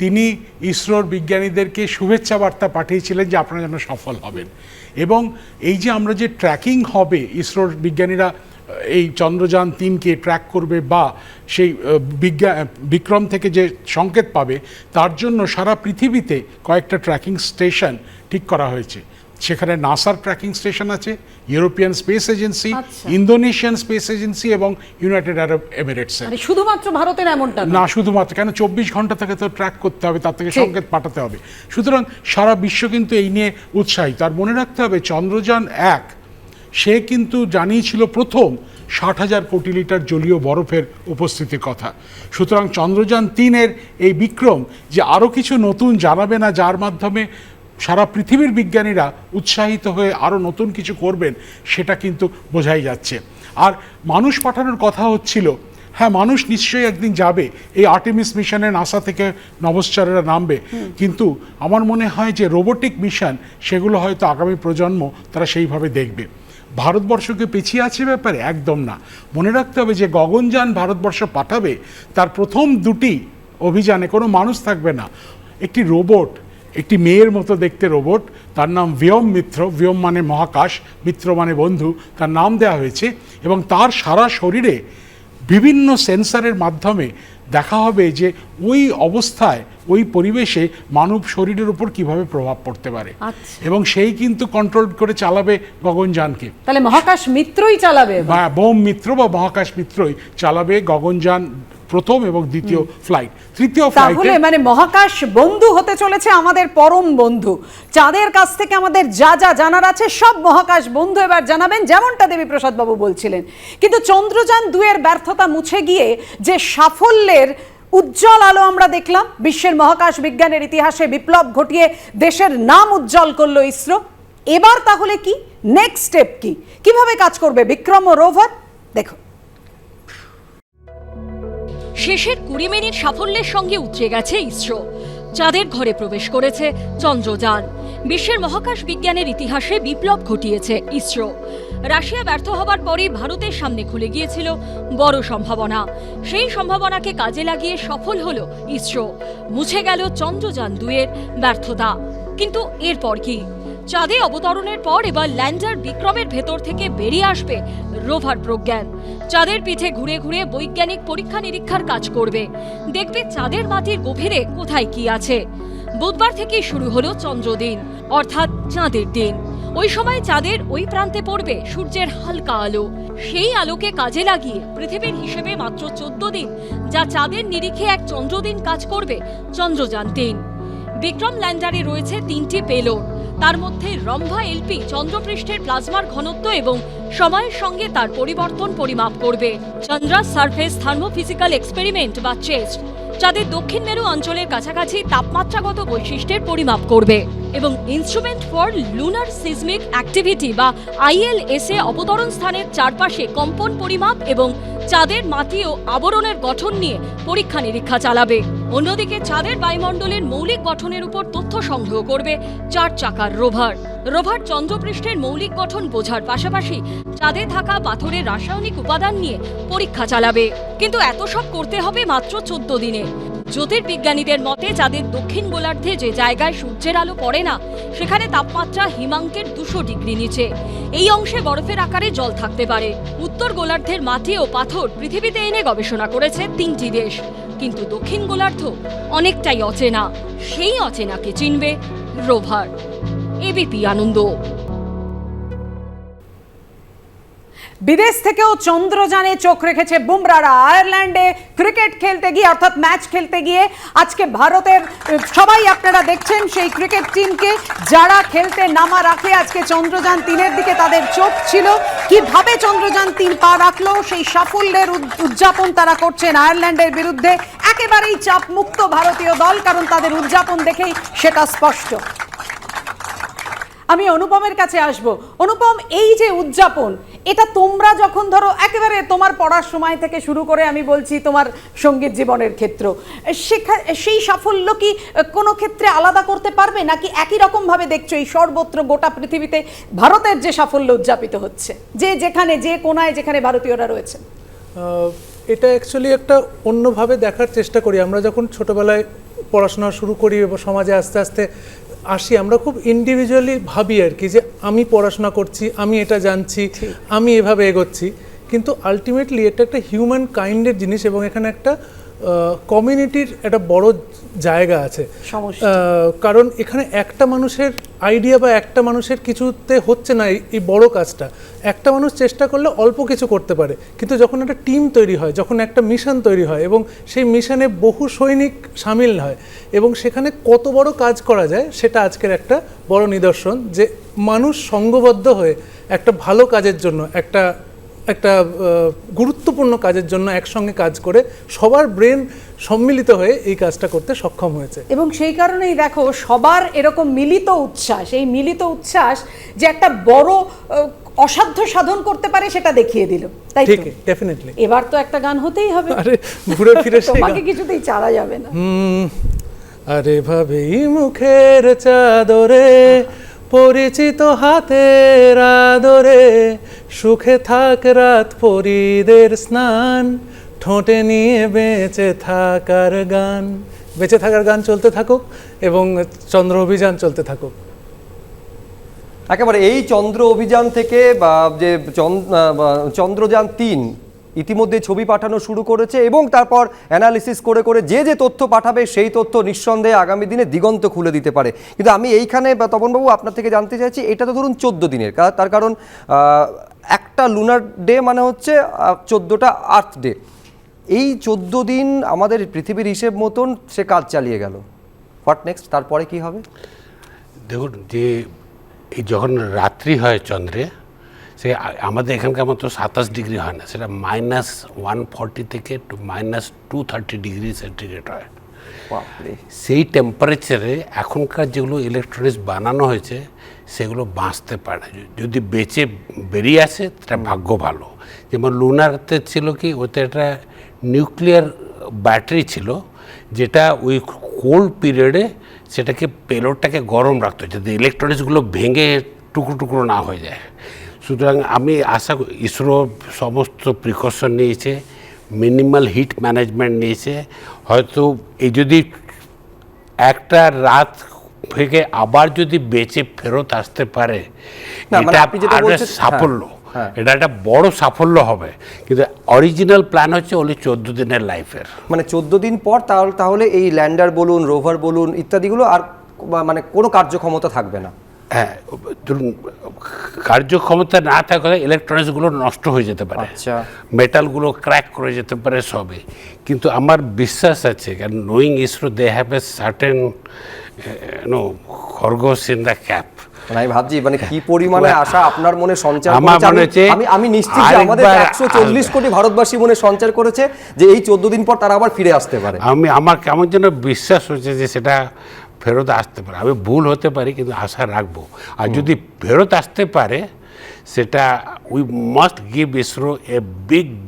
তিনি ইসরোর বিজ্ঞানীদেরকে শুভেচ্ছা বার্তা পাঠিয়েছিলেন যে আপনারা যেন সফল হবেন। এবং এই যে আমরা যে ট্র্যাকিং হবে, ইসরোর বিজ্ঞানীরা এই চন্দ্রযান 3কে ট্র্যাক করবে বা সেই বিক্রম থেকে যে সংকেত পাবে, তার জন্য সারা পৃথিবীতে কয়েকটা ট্র্যাকিং স্টেশন ঠিক করা হয়েছে। সেখানে নাসার ট্র্যাকিং স্টেশন আছে, European space agency, Indonesian space agency এবং ইউনাইটেড আরব এমিরেটসের। শুধুমাত্র ভারতের এমনটা না, শুধুমাত্র কেন, 24 ঘন্টা থেকে তো ট্র্যাক করতে হবে, তার থেকে সংকেত পাঠাতে হবে। সুতরাং সারা বিশ্ব কিন্তু এই নিয়ে উৎসাহিত। আর মনে রাখতে হবে চন্দ্রযান 1 সে কিন্তু জানিয়েছিল প্রথম 60,000 কোটি লিটার জলীয় বরফের উপস্থিতির কথা। সুতরাং চন্দ্রযান 3-এর এই বিক্রম যে আরও কিছু নতুন জানাবে না, যার মাধ্যমে সারা পৃথিবীর বিজ্ঞানীরা উৎসাহিত হয়ে আরও নতুন কিছু করবেন, সেটা কিন্তু বোঝাই যাচ্ছে। আর মানুষ পাঠানোর কথা হচ্ছিল, হ্যাঁ মানুষ নিশ্চয়ই একদিন যাবে, এই আর্টেমিস মিশনে নাসা থেকে নভোশ্চরেরা নামবে, কিন্তু আমার মনে হয় যে রোবোটিক মিশন সেগুলো হয়তো আগামী প্রজন্ম তারা সেইভাবে দেখবে। ভারতবর্ষকে পিছিয়ে আছে ব্যাপারে একদম না। মনে রাখতে হবে যে গগনযান ভারতবর্ষ পাঠাবে, তার প্রথম 2টি অভিযানে কোনো মানুষ থাকবে না, একটি রোবট, একটি মেয়ের মতো দেখতে রোবট, তার নাম ভিয়ম মিত্র, ভিয়ম মানে মহাকাশ, মিত্র মানে বন্ধু, তার নাম দেওয়া হয়েছে। এবং তার সারা শরীরে বিভিন্ন সেন্সারের মাধ্যমে দেখা হবে যে ওই অবস্থায়, ওই পরিবেশে মানব শরীরের উপর কিভাবে প্রভাব পড়তে পারে, এবং সেই কিন্তু কন্ট্রোল করে চালাবে গগনযানকে। তাহলে মহাকাশ মিত্রই চালাবে, বোম মিত্র বা মহাকাশ মিত্রই চালাবে গগনযান প্রথম এবং দ্বিতীয় ফ্লাইট। তৃতীয় ফ্লাইটে মানে মহাকাশ বন্ধু হতে চলেছে আমাদের পরম বন্ধু। চাঁদের কাছ থেকে আমাদের যা যা জানার আছে সব মহাকাশ বন্ধু এবার জানাবেন, যেমনটা দেবীপ্রসাদ বাবু বলছিলেন। কিন্তু চন্দ্রযান 2-এর ব্যর্থতা মুছে গিয়ে যে সাফল্যের উজ্জ্বল আলো আমরা দেখলাম, বিশ্বের মহাকাশ বিজ্ঞানের ইতিহাসে বিপ্লব ঘটিয়ে দেশের নাম উজ্জ্বল করলো ইসরো। এবার তাহলে কি নেক্সট স্টেপ, কি কিভাবে কাজ করবে বিক্রম ও রোভার, দেখো। শেষের 20 মিনিট সাফল্যের সঙ্গে উতরে গেছে ইসরো। চাঁদের ঘরে প্রবেশ করেছে চন্দ্রযান। বিশ্বের মহাকাশ বিজ্ঞানের ইতিহাসে বিপ্লব ঘটিয়েছে ইসরো। রাশিয়া ব্যর্থ হবার পরই ভারতের সামনে খুলে গিয়েছিল বড় সম্ভাবনা। সেই সম্ভাবনাকে কাজে লাগিয়ে সফল হলো ইসরো। মুছে গেল চন্দ্রযান 2-এর ব্যর্থতা। কিন্তু এরপর কি? চাঁদে অবতরণের পর এবার ল্যান্ডার বিক্রমের ভেতর থেকে বেরিয়ে আসবে রোভার প্রজ্ঞান। চাঁদের পিঠে ঘুরে ঘুরে বৈজ্ঞানিক পরীক্ষা নিরীক্ষার কাজ করবে, দেখবে চাঁদের মাটির গভীরে কোথায় কি আছে। বুধবার থেকেই শুরু হলো চন্দ্রদিন, অর্থাৎ চাঁদের দিন। ওই সময় চাঁদের ওই প্রান্তে পড়বে সূর্যের হালকা আলো। সেই আলোকে কাজে লাগিয়ে পৃথিবীর হিসেবে মাত্র 14 দিন যা চাঁদের নিরিখে এক চন্দ্রদিন কাজ করবে চন্দ্রযান 3। বিক্রম ল্যান্ডারে রয়েছে 3টি পেলোড। তার মধ্যে রম্ভা এলপি চন্দ্রপৃষ্ঠের প্লাজমার ঘনত্ব এবং সময়ের সঙ্গে তার পরিবর্তন পরিমাপ করবে। চন্দ্রা সারফেস থার্মোফিজিক্যাল এক্সপেরিমেন্ট বা চেস্ট চাঁদের দক্ষিণ মেরু অঞ্চলের কাছাকাছি তাপমাত্রাগত বৈশিষ্ট্যের পরিমাপ করবে। এবং instrument for lunar seismic activity বা ILS-এ অবতরণ স্থানের চারপাশে কম্পন পরিমাপ এবং চাঁদের মাটি ও আবরণের গঠন নিয়ে পরীক্ষা নিরীক্ষা চালাবে। অন্যদিকে চাঁদের বায়ুমণ্ডলের মৌলিক গঠনের উপর তথ্য সংগ্রহ করবে 4 চাকার রোভার। রোভার চন্দ্রপৃষ্ঠের মৌলিক গঠন বোঝার পাশাপাশি চাঁদে থাকা পাথরের রাসায়নিক উপাদান নিয়ে পরীক্ষা চালাবে। কিন্তু এত সব করতে হবে মাত্র 14 দিনে। জ্যোতির্বিজ্ঞানীদের মতে চাঁদের দক্ষিণ গোলার্ধে যে জায়গায় সূর্যের আলো পড়ে না সেখানে তাপমাত্রা হিমাঙ্কের 200 ডিগ্রি নিচে। এই অংশে বরফের আকারে জল থাকতে পারে। উত্তর গোলার্ধের মাটি ও পাথর পৃথিবীতে এনে গবেষণা করেছে 3টি দেশ, কিন্তু দক্ষিণ গোলার্ধ অনেকটাই অচেনা। সেই অচেনাকে চিনবে রোভার। এবিপি আনন্দ। বিদেশ থেকেও চন্দ্রযানে চোখ রেখেছে বুমরারা। আয়ারল্যান্ডে ক্রিকেট খেলতে গিয়ে অর্থাৎ ম্যাচ খেলতে গিয়ে আজকে ভারতের সবাই আপনারা দেখছেন সেই ক্রিকেট টিমকে যারা খেলতে নামা রাখে আজকে চন্দ্রযান 3-এর দিকে তাদের চোখ ছিল। কিভাবে চন্দ্রযান 3 পা রাখলো সেই সাফল্যের উদযাপন তারা করছেন আয়ারল্যান্ডের বিরুদ্ধে। একেবারেই চাপ মুক্ত ভারতীয় দল, কারণ তাদের উদযাপন দেখেই সেটা স্পষ্ট। আমি অনুপমের কাছে আসব। অনুপম, এই যে উদযাপন, এটা তোমরা যখন ধরো একেবারে তোমার পড়ার সময় থেকে শুরু করে আমি বলছি তোমার সঙ্গীত জীবনের ক্ষেত্র, সেই সাফল্য কি কোনো ক্ষেত্রে আলাদা করতে পারবে, নাকি একই রকম ভাবে দেখছো এই সর্বত্র গোটা পৃথিবীতে ভারতের যে সাফল্য উদযাপিত হচ্ছে, যে যেখানে যে কোনায় যেখানে ভারতীয়রা রয়েছে? এটা অ্যাকচুয়ালি একটা অন্যভাবে দেখার চেষ্টা করি। আমরা যখন ছোটবেলায় পড়াশোনা শুরু করি এবং সমাজে আস্তে আস্তে আসি, আমরা খুব ইন্ডিভিজুয়ালি ভাবি আর কি, যে আমি পড়াশোনা করছি, আমি এটা জানছি, আমি এভাবে এগোচ্ছি। কিন্তু আলটিমেটলি এটা একটা হিউম্যান কাইন্ডের জিনিস এবং এখানে একটা কমিউনিটির একটা বড় জায়গা আছে। কারণ এখানে একটা মানুষের আইডিয়া বা একটা মানুষের কিছুতে হচ্ছে না এই বড় কাজটা। একটা মানুষ চেষ্টা করলে অল্প কিছু করতে পারে, কিন্তু যখন একটা টিম তৈরি হয়, যখন একটা মিশন তৈরি হয় এবং সেই মিশনে বহু সৈনিক সামিল হয় এবং সেখানে কত বড় কাজ করা যায়, সেটা আজকের একটা বড় নিদর্শন যে মানুষ সংঘবদ্ধ হয়ে একটা ভালো কাজের জন্য, একটা গুরুত্বপূর্ণ কাজের জন্য একসঙ্গে কাজ করে সবার ব্রেন সম্মিলিত হয়ে এই কাজটা করতে সক্ষম হয়েছে। এবং সেই কারণেই দেখো সবার এরকম মিলিত উচ্ছ্বাস, এই মিলিত উচ্ছ্বাস যে একটা বড় অসাধ্য সাধন করতে পারে সেটা দেখিয়ে দিল। তাই ঠিক, ডেফিনেটলি। এবার তো একটা গান হতেই হবে। আরে ঘুরে ফিরে তোমাকে কিছুতেই ছাড়া যাবে না। আরে ভাবেই মুখের চাদরে পরিচিত হাতের আদরে, সুখে থাক রাত পরিদের স্নান, ঠোঁটে নিয়ে বেঁচে থাকার গান। বেঁচে থাকার গান চলতে থাকুক এবং চন্দ্র অভিযান চলতে থাকুক। একেবারে এই চন্দ্র অভিযান থেকে বা যে চন্দ্রযান 3 ইতিমধ্যে ছবি পাঠানো শুরু করেছে এবং তারপর অ্যানালিসিস করে করে যে তথ্য পাঠাবে সেই তথ্য নিঃসন্দেহে আগামী দিনে দিগন্ত খুলে দিতে পারে। কিন্তু আমি এইখানে তপনবাবু আপনার থেকে জানতে চাইছি, এটা তো ধরুন 14 দিনের, তার কারণ একটা লুনার ডে মানে হচ্ছে 14টা আর্থ ডে। এই 14 দিন আমাদের পৃথিবীর হিসেব মতন সে কাজ চালিয়ে গেল। What next? তারপরে কি হবে? দেখুন, যে এই যখন রাত্রি হয় চন্দ্রে, সে আমাদের এখানকার মতো 27 ডিগ্রি হয় না, সেটা -140 থেকে -230 ডিগ্রি সেন্টিগ্রেড হয়। সেই টেম্পারেচারে এখনকার যেগুলো ইলেকট্রনিক্স বানানো হয়েছে সেগুলো বাঁচতে পারে। যদি বেঁচে বেরিয়ে আসে সেটা ভাগ্য ভালো। যেমন লুনারতে ছিল কি, ওতে একটা নিউক্লিয়ার ব্যাটারি ছিল যেটা ওই কোল্ড পিরিয়ডে সেটাকে পেলোডটাকে গরম রাখতো যাতে ইলেকট্রনিক্সগুলো ভেঙে টুকরো টুকরো না হয়ে যায়। সুতরাং আমি আশা করি ইসরো সমস্ত প্রিকশন নিয়েছে, মিনিমাল হিট ম্যানেজমেন্ট নিয়েছে। হয়তো এই যদি একটা রাত থেকে আবার যদি বেঁচে ফেরত আসতে পারে, এটা সাফল্য, এটা একটা বড় সাফল্য হবে। কিন্তু অরিজিনাল প্ল্যান হচ্ছে ওনলি 14 দিনের লাইফের, মানে 14 দিন পর তাহলে এই ল্যান্ডার বলুন, রোভার বলুন ইত্যাদিগুলো আর মানে কোনো কার্যক্ষমতা থাকবে না। হ্যাঁ, ধরুন কার্যক্ষমতা না থাকলে ইলেকট্রনিক্সগুলো নষ্ট হয়ে যেতে পারে, মেটালগুলো ক্র্যাক করে যেতে পারে সবে। কিন্তু আমার বিশ্বাস আছে, কারণ knowing ISRO they have a certain খরগোশ ইন দ্য ক্যাপ। আমি ভাবছি মানে কি পরিমাণে আশা আপনার মনে সঞ্চার করেছে। আমি নিশ্চিত যে আমাদের 140 কোটি ভারতবাসী মনে সঞ্চার করেছে যে এই 14 দিন পর তারা আবার ফিরে আসতে পারে। আমার কেমন যেন বিশ্বাস হচ্ছে যে সেটা ফেরত আসতে পারে। আমি ভুল হতে পারি, কিন্তু আশা রাখবো। আর যদি ফেরত আসতে পারে সেটা we must give ISRO a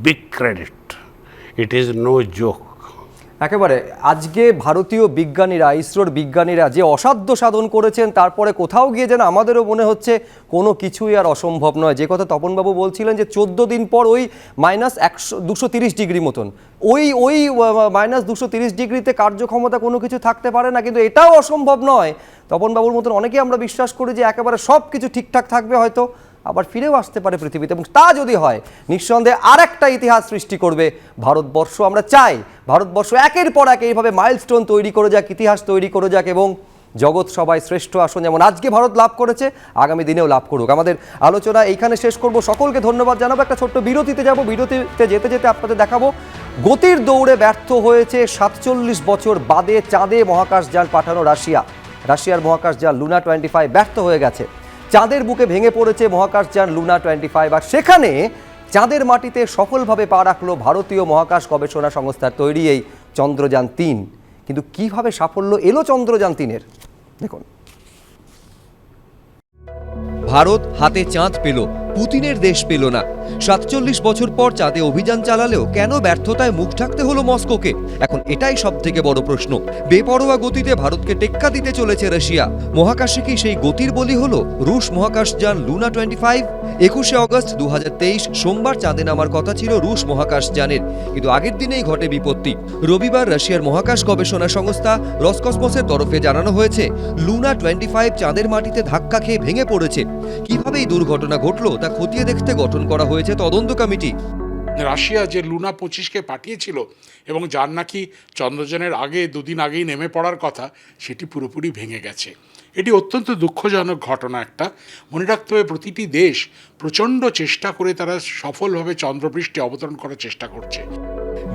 big credit. It is no joke. একেবারে আজকে ভারতীয় বিজ্ঞানীরা, ইসরোর বিজ্ঞানীরা যে অসাধ্য সাধন করেছেন, তারপরে কোথাও গিয়ে যেন আমাদেরও মনে হচ্ছে কোনো কিছুই আর অসম্ভব নয়। যে কথা তপনবাবু বলছিলেন যে 14 দিন পর ওই -230 ডিগ্রি মতন, ওই -230 ডিগ্রিতে কার্যক্ষমতা কোনো কিছু থাকতে পারে না, কিন্তু এটাও অসম্ভব নয়। তপনবাবুর মতন অনেকেই আমরা বিশ্বাস করি যে একেবারে সব কিছু ঠিকঠাক থাকবে, হয়তো আবার ফিরেও আসতে পারে পৃথিবীতে, এবং তা যদি হয় নিঃসন্দেহে আর একটা ইতিহাস সৃষ্টি করবে ভারতবর্ষ। আমরা চাই ভারতবর্ষ একের পর এক এইভাবে মাইলস্টোন তৈরি করে যাক, ইতিহাস তৈরি করে যাক, এবং জগৎ সবাই শ্রেষ্ঠ আসন যেমন আজকে ভারত লাভ করেছে আগামী দিনেও লাভ করুক। আমাদের আলোচনা এইখানে শেষ করব। সকলকে ধন্যবাদ জানাবো। একটা ছোট্ট বিরতিতে যাব। বিরতিতে যেতে যেতে আপনাদের দেখাবো গতির দৌড়ে ব্যর্থ হয়েছে 47 বছর বাদে চাঁদে মহাকাশযান পাঠানো রাশিয়ার মহাকাশযান লুনা 25 ব্যর্থ হয়ে গেছে। চাঁদের বুকে ভেঙে পড়েছে মহাকাশযান লুনা 25, আর সেখানে চাঁদের মাটিতে সফলভাবে পা রাখলো ভারতীয় মহাকাশ গবেষণা সংস্থার তৈরি এই চন্দ্রযান 3। কিন্তু কিভাবে সাফল্য এলো চন্দ্রযান 3-এর, দেখুন। ভারত হাতে চাঁদ পেল, পুতিনের দেশ পেল না। 47 বছর পর চাঁদে অভিযান চালালেও কেন ব্যর্থতায় মুখ ঢাকতে হলো মস্কোকে? এখন এটাই সবথেকে বড় প্রশ্ন। বেপরোয়া গতিতে ভারতকে টেক্কা দিতে চলেছে রাশিয়া। মহাকাশে কি সেই গতির বলি হলো রুশ মহাকাশযান লুনা 25? 21 আগস্ট 2023 সোমবার চাঁদে নামার কথা ছিল রুশ মহাকাশযানের, কিন্তু আগের দিনেই ঘটে বিপত্তি। রবিবার রাশিয়ার মহাকাশ গবেষণা সংস্থা রসকসমসের তরফে জানানো হয়েছে লুনা 25 চাঁদের মাটিতে ধাক্কা খেয়ে ভেঙে পড়েছে। কিভাবে এই দুর্ঘটনা ঘটলো তা খতিয়ে দেখতে গঠন করা হয়েছে তদন্ত কমিটি। রাশিয়া যে লুনা 25কে পাঠিয়েছিল এবং যার নাকি চন্দ্রযানের আগে দুদিন আগেই নেমে পড়ার কথা, সেটি পুরোপুরি ভেঙে গেছে। এটি অত্যন্ত দুঃখজনক ঘটনা একটা। মনে রাখতে হবে প্রতিটি দেশ প্রচণ্ড চেষ্টা করে তারা সফলভাবে চন্দ্রপৃষ্ঠে অবতরণ করার চেষ্টা করছে।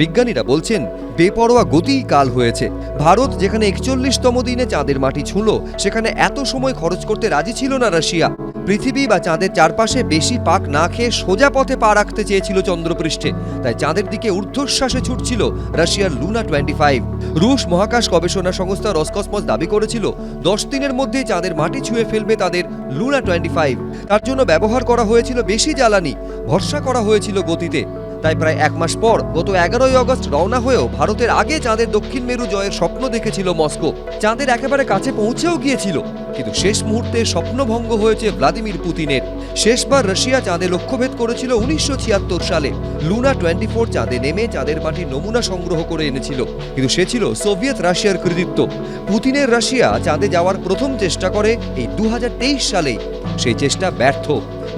বিজ্ঞানীরা বলছেন বেপরোয়া গতিই কাল হয়েছে। ভারত যেখানে 41তম দিনে চাঁদের মাটি ছুঁল, সেখানে এত সময় খরচ করতে রাজি ছিল না রাশিয়া। পৃথিবী বা চাঁদের চারপাশে বেশি পাক না খেয়ে সোজা পথে পা রাখতে চেয়েছিল চন্দ্রপৃষ্ঠে, তাই চাঁদের দিকে ঊর্ধ্বশ্বাসে ছুটছিল রাশিয়ার লুনা 25। রুশ মহাকাশ গবেষণা সংস্থা রসকসমস দাবি করেছিল 10 দিনের মধ্যে চাঁদের মাটি ছুঁয়ে ফেলবে তাদের লুনা 25। তার জন্য ব্যবহার করা হয়েছিল বেশি জ্বালানি, ভরসা করা হয়েছিল গতিতে। তাই প্রায় 1 মাস পর গত 11 আগস্ট রওনা হয়েও ভারতের আগে চাঁদের দক্ষিণ মেরু জয়ের স্বপ্ন দেখেছিল মস্কো। চাঁদের একেবারে কাছে পৌঁছেও গিয়েছিল, কিন্তু শেষ মুহূর্তে স্বপ্নভঙ্গ হয়েছে ভ্লাদিমির পুতিনের। শেষবার রাশিয়া চাঁদে লক্ষ্যভেদ করেছিল 1976 সালে। লুনা 24 চাঁদে নেমে চাঁদের মাটির নমুনা সংগ্রহ করে এনেছিল, কিন্তু সে ছিল সোভিয়েত রাশিয়ার কৃতিত্ব। পুতিনের রাশিয়া চাঁদে যাওয়ার প্রথম চেষ্টা করে এই 2023 সালেই। সেই চেষ্টা ব্যর্থ।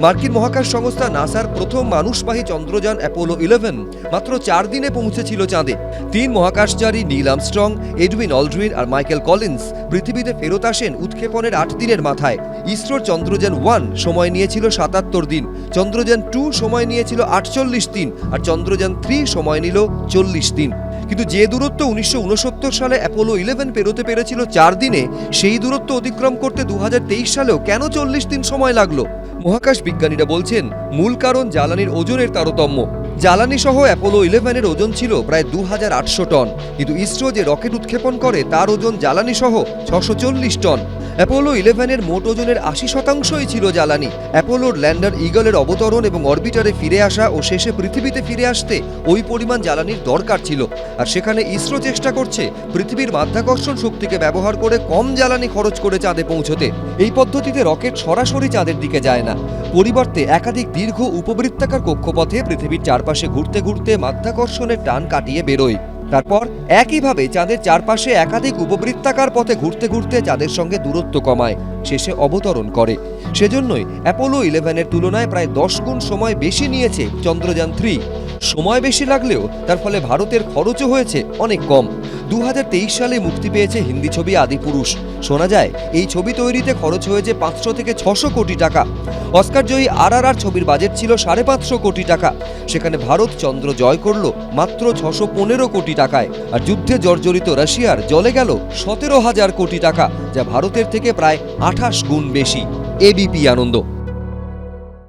মার্কিন মহাকাশ সংস্থা নাসার প্রথম মানুষবাহী চন্দ্রযান অ্যাপোলো 11 মাত্র 4 দিনে পৌঁছেছিল চাঁদে। 3 মহাকাশচারী নীল আর্মস্ট্রং, এডউইন অলড্রিন আর মাইকেল কলিন্স পৃথিবীতে ফেরত আসেন উৎক্ষেপণের 8 দিনের মাথায়। ইসরোর চন্দ্রযান 1 সময় নিয়েছিল 77 দিন, চন্দ্রযান 2 সময় নিয়েছিল 48 দিন, আর চন্দ্রযান 3 সময় নিল 40 দিন। কিন্তু যে দূরত্ব 1969 সালে অ্যাপোলো 11 পেরোতে পেরেছিল 4 দিনে, সেই দূরত্ব অতিক্রম করতে 2023 সালেও কেন 40 দিন সময় লাগলো? মহাকাশ বিজ্ঞানীরা বলছেন মূল কারণ জ্বালানির ওজনের তারতম্য। জ্বালানি সহ অ্যাপোলো 11-এর ওজন ছিল প্রায় 2800 টন, কিন্তু ইসরো যে রকেট উৎক্ষেপণ করে তার ওজন জ্বালানি সহ 640 টন। অ্যাপোলো 11-এর মোট ওজনের 80%ই ছিল জ্বালানি। অ্যাপোলোর ল্যান্ডার ইগলের অবতরণ এবং অরবিটারে ফিরে আসা ও শেষে পৃথিবীতে ফিরে আসতে ওই পরিমাণ জ্বালানির দরকার ছিল, আর সেখানে ইসরো চেষ্টা করছে পৃথিবীর মাধ্যাকর্ষণ শক্তিকে ব্যবহার করে কম জ্বালানি খরচ করে চাঁদে পৌঁছতে। এই পদ্ধতিতে রকেট সরাসরি চাঁদের দিকে যায় না, পরিবর্তে একাধিক দীর্ঘ উপবৃত্তাকার কক্ষপথে পৃথিবীর চারপাশে ঘুরতে ঘুরতে মাধ্যাকর্ষণের টান কাটিয়ে বেরোয়। তারপর একইভাবে চাঁদের চারপাশে একাধিক উপবৃত্তাকার পথে ঘুরতে ঘুরতে চাঁদের সঙ্গে দূরত্ব কমায়, শেষে অবতরণ করে। সেজন্যই অ্যাপোলো 11-এর তুলনায় প্রায় 10 গুণ সময় বেশি নিয়েছে চন্দ্রযান 3। সময় বেশি লাগলেও তার ফলে ভারতের খরচও হয়েছে অনেক কম। 2023 সালে মুক্তি পেয়েছে হিন্দি ছবি আদিপুরুষ। শোনা যায় এই ছবি তৈরিতে খরচ হয়েছে 500 থেকে 600 কোটি টাকা। অস্কারজয়ী RRR ছবির বাজেট ছিল 550 কোটি টাকা। সেখানে ভারত চন্দ্র জয় করল মাত্র 615 কোটি টাকায়, আর যুদ্ধে জর্জরিত রাশিয়ার জলে গেল 17,000 কোটি টাকা, যা ভারতের থেকে প্রায় 28 গুণ বেশি। এবিপি আনন্দ।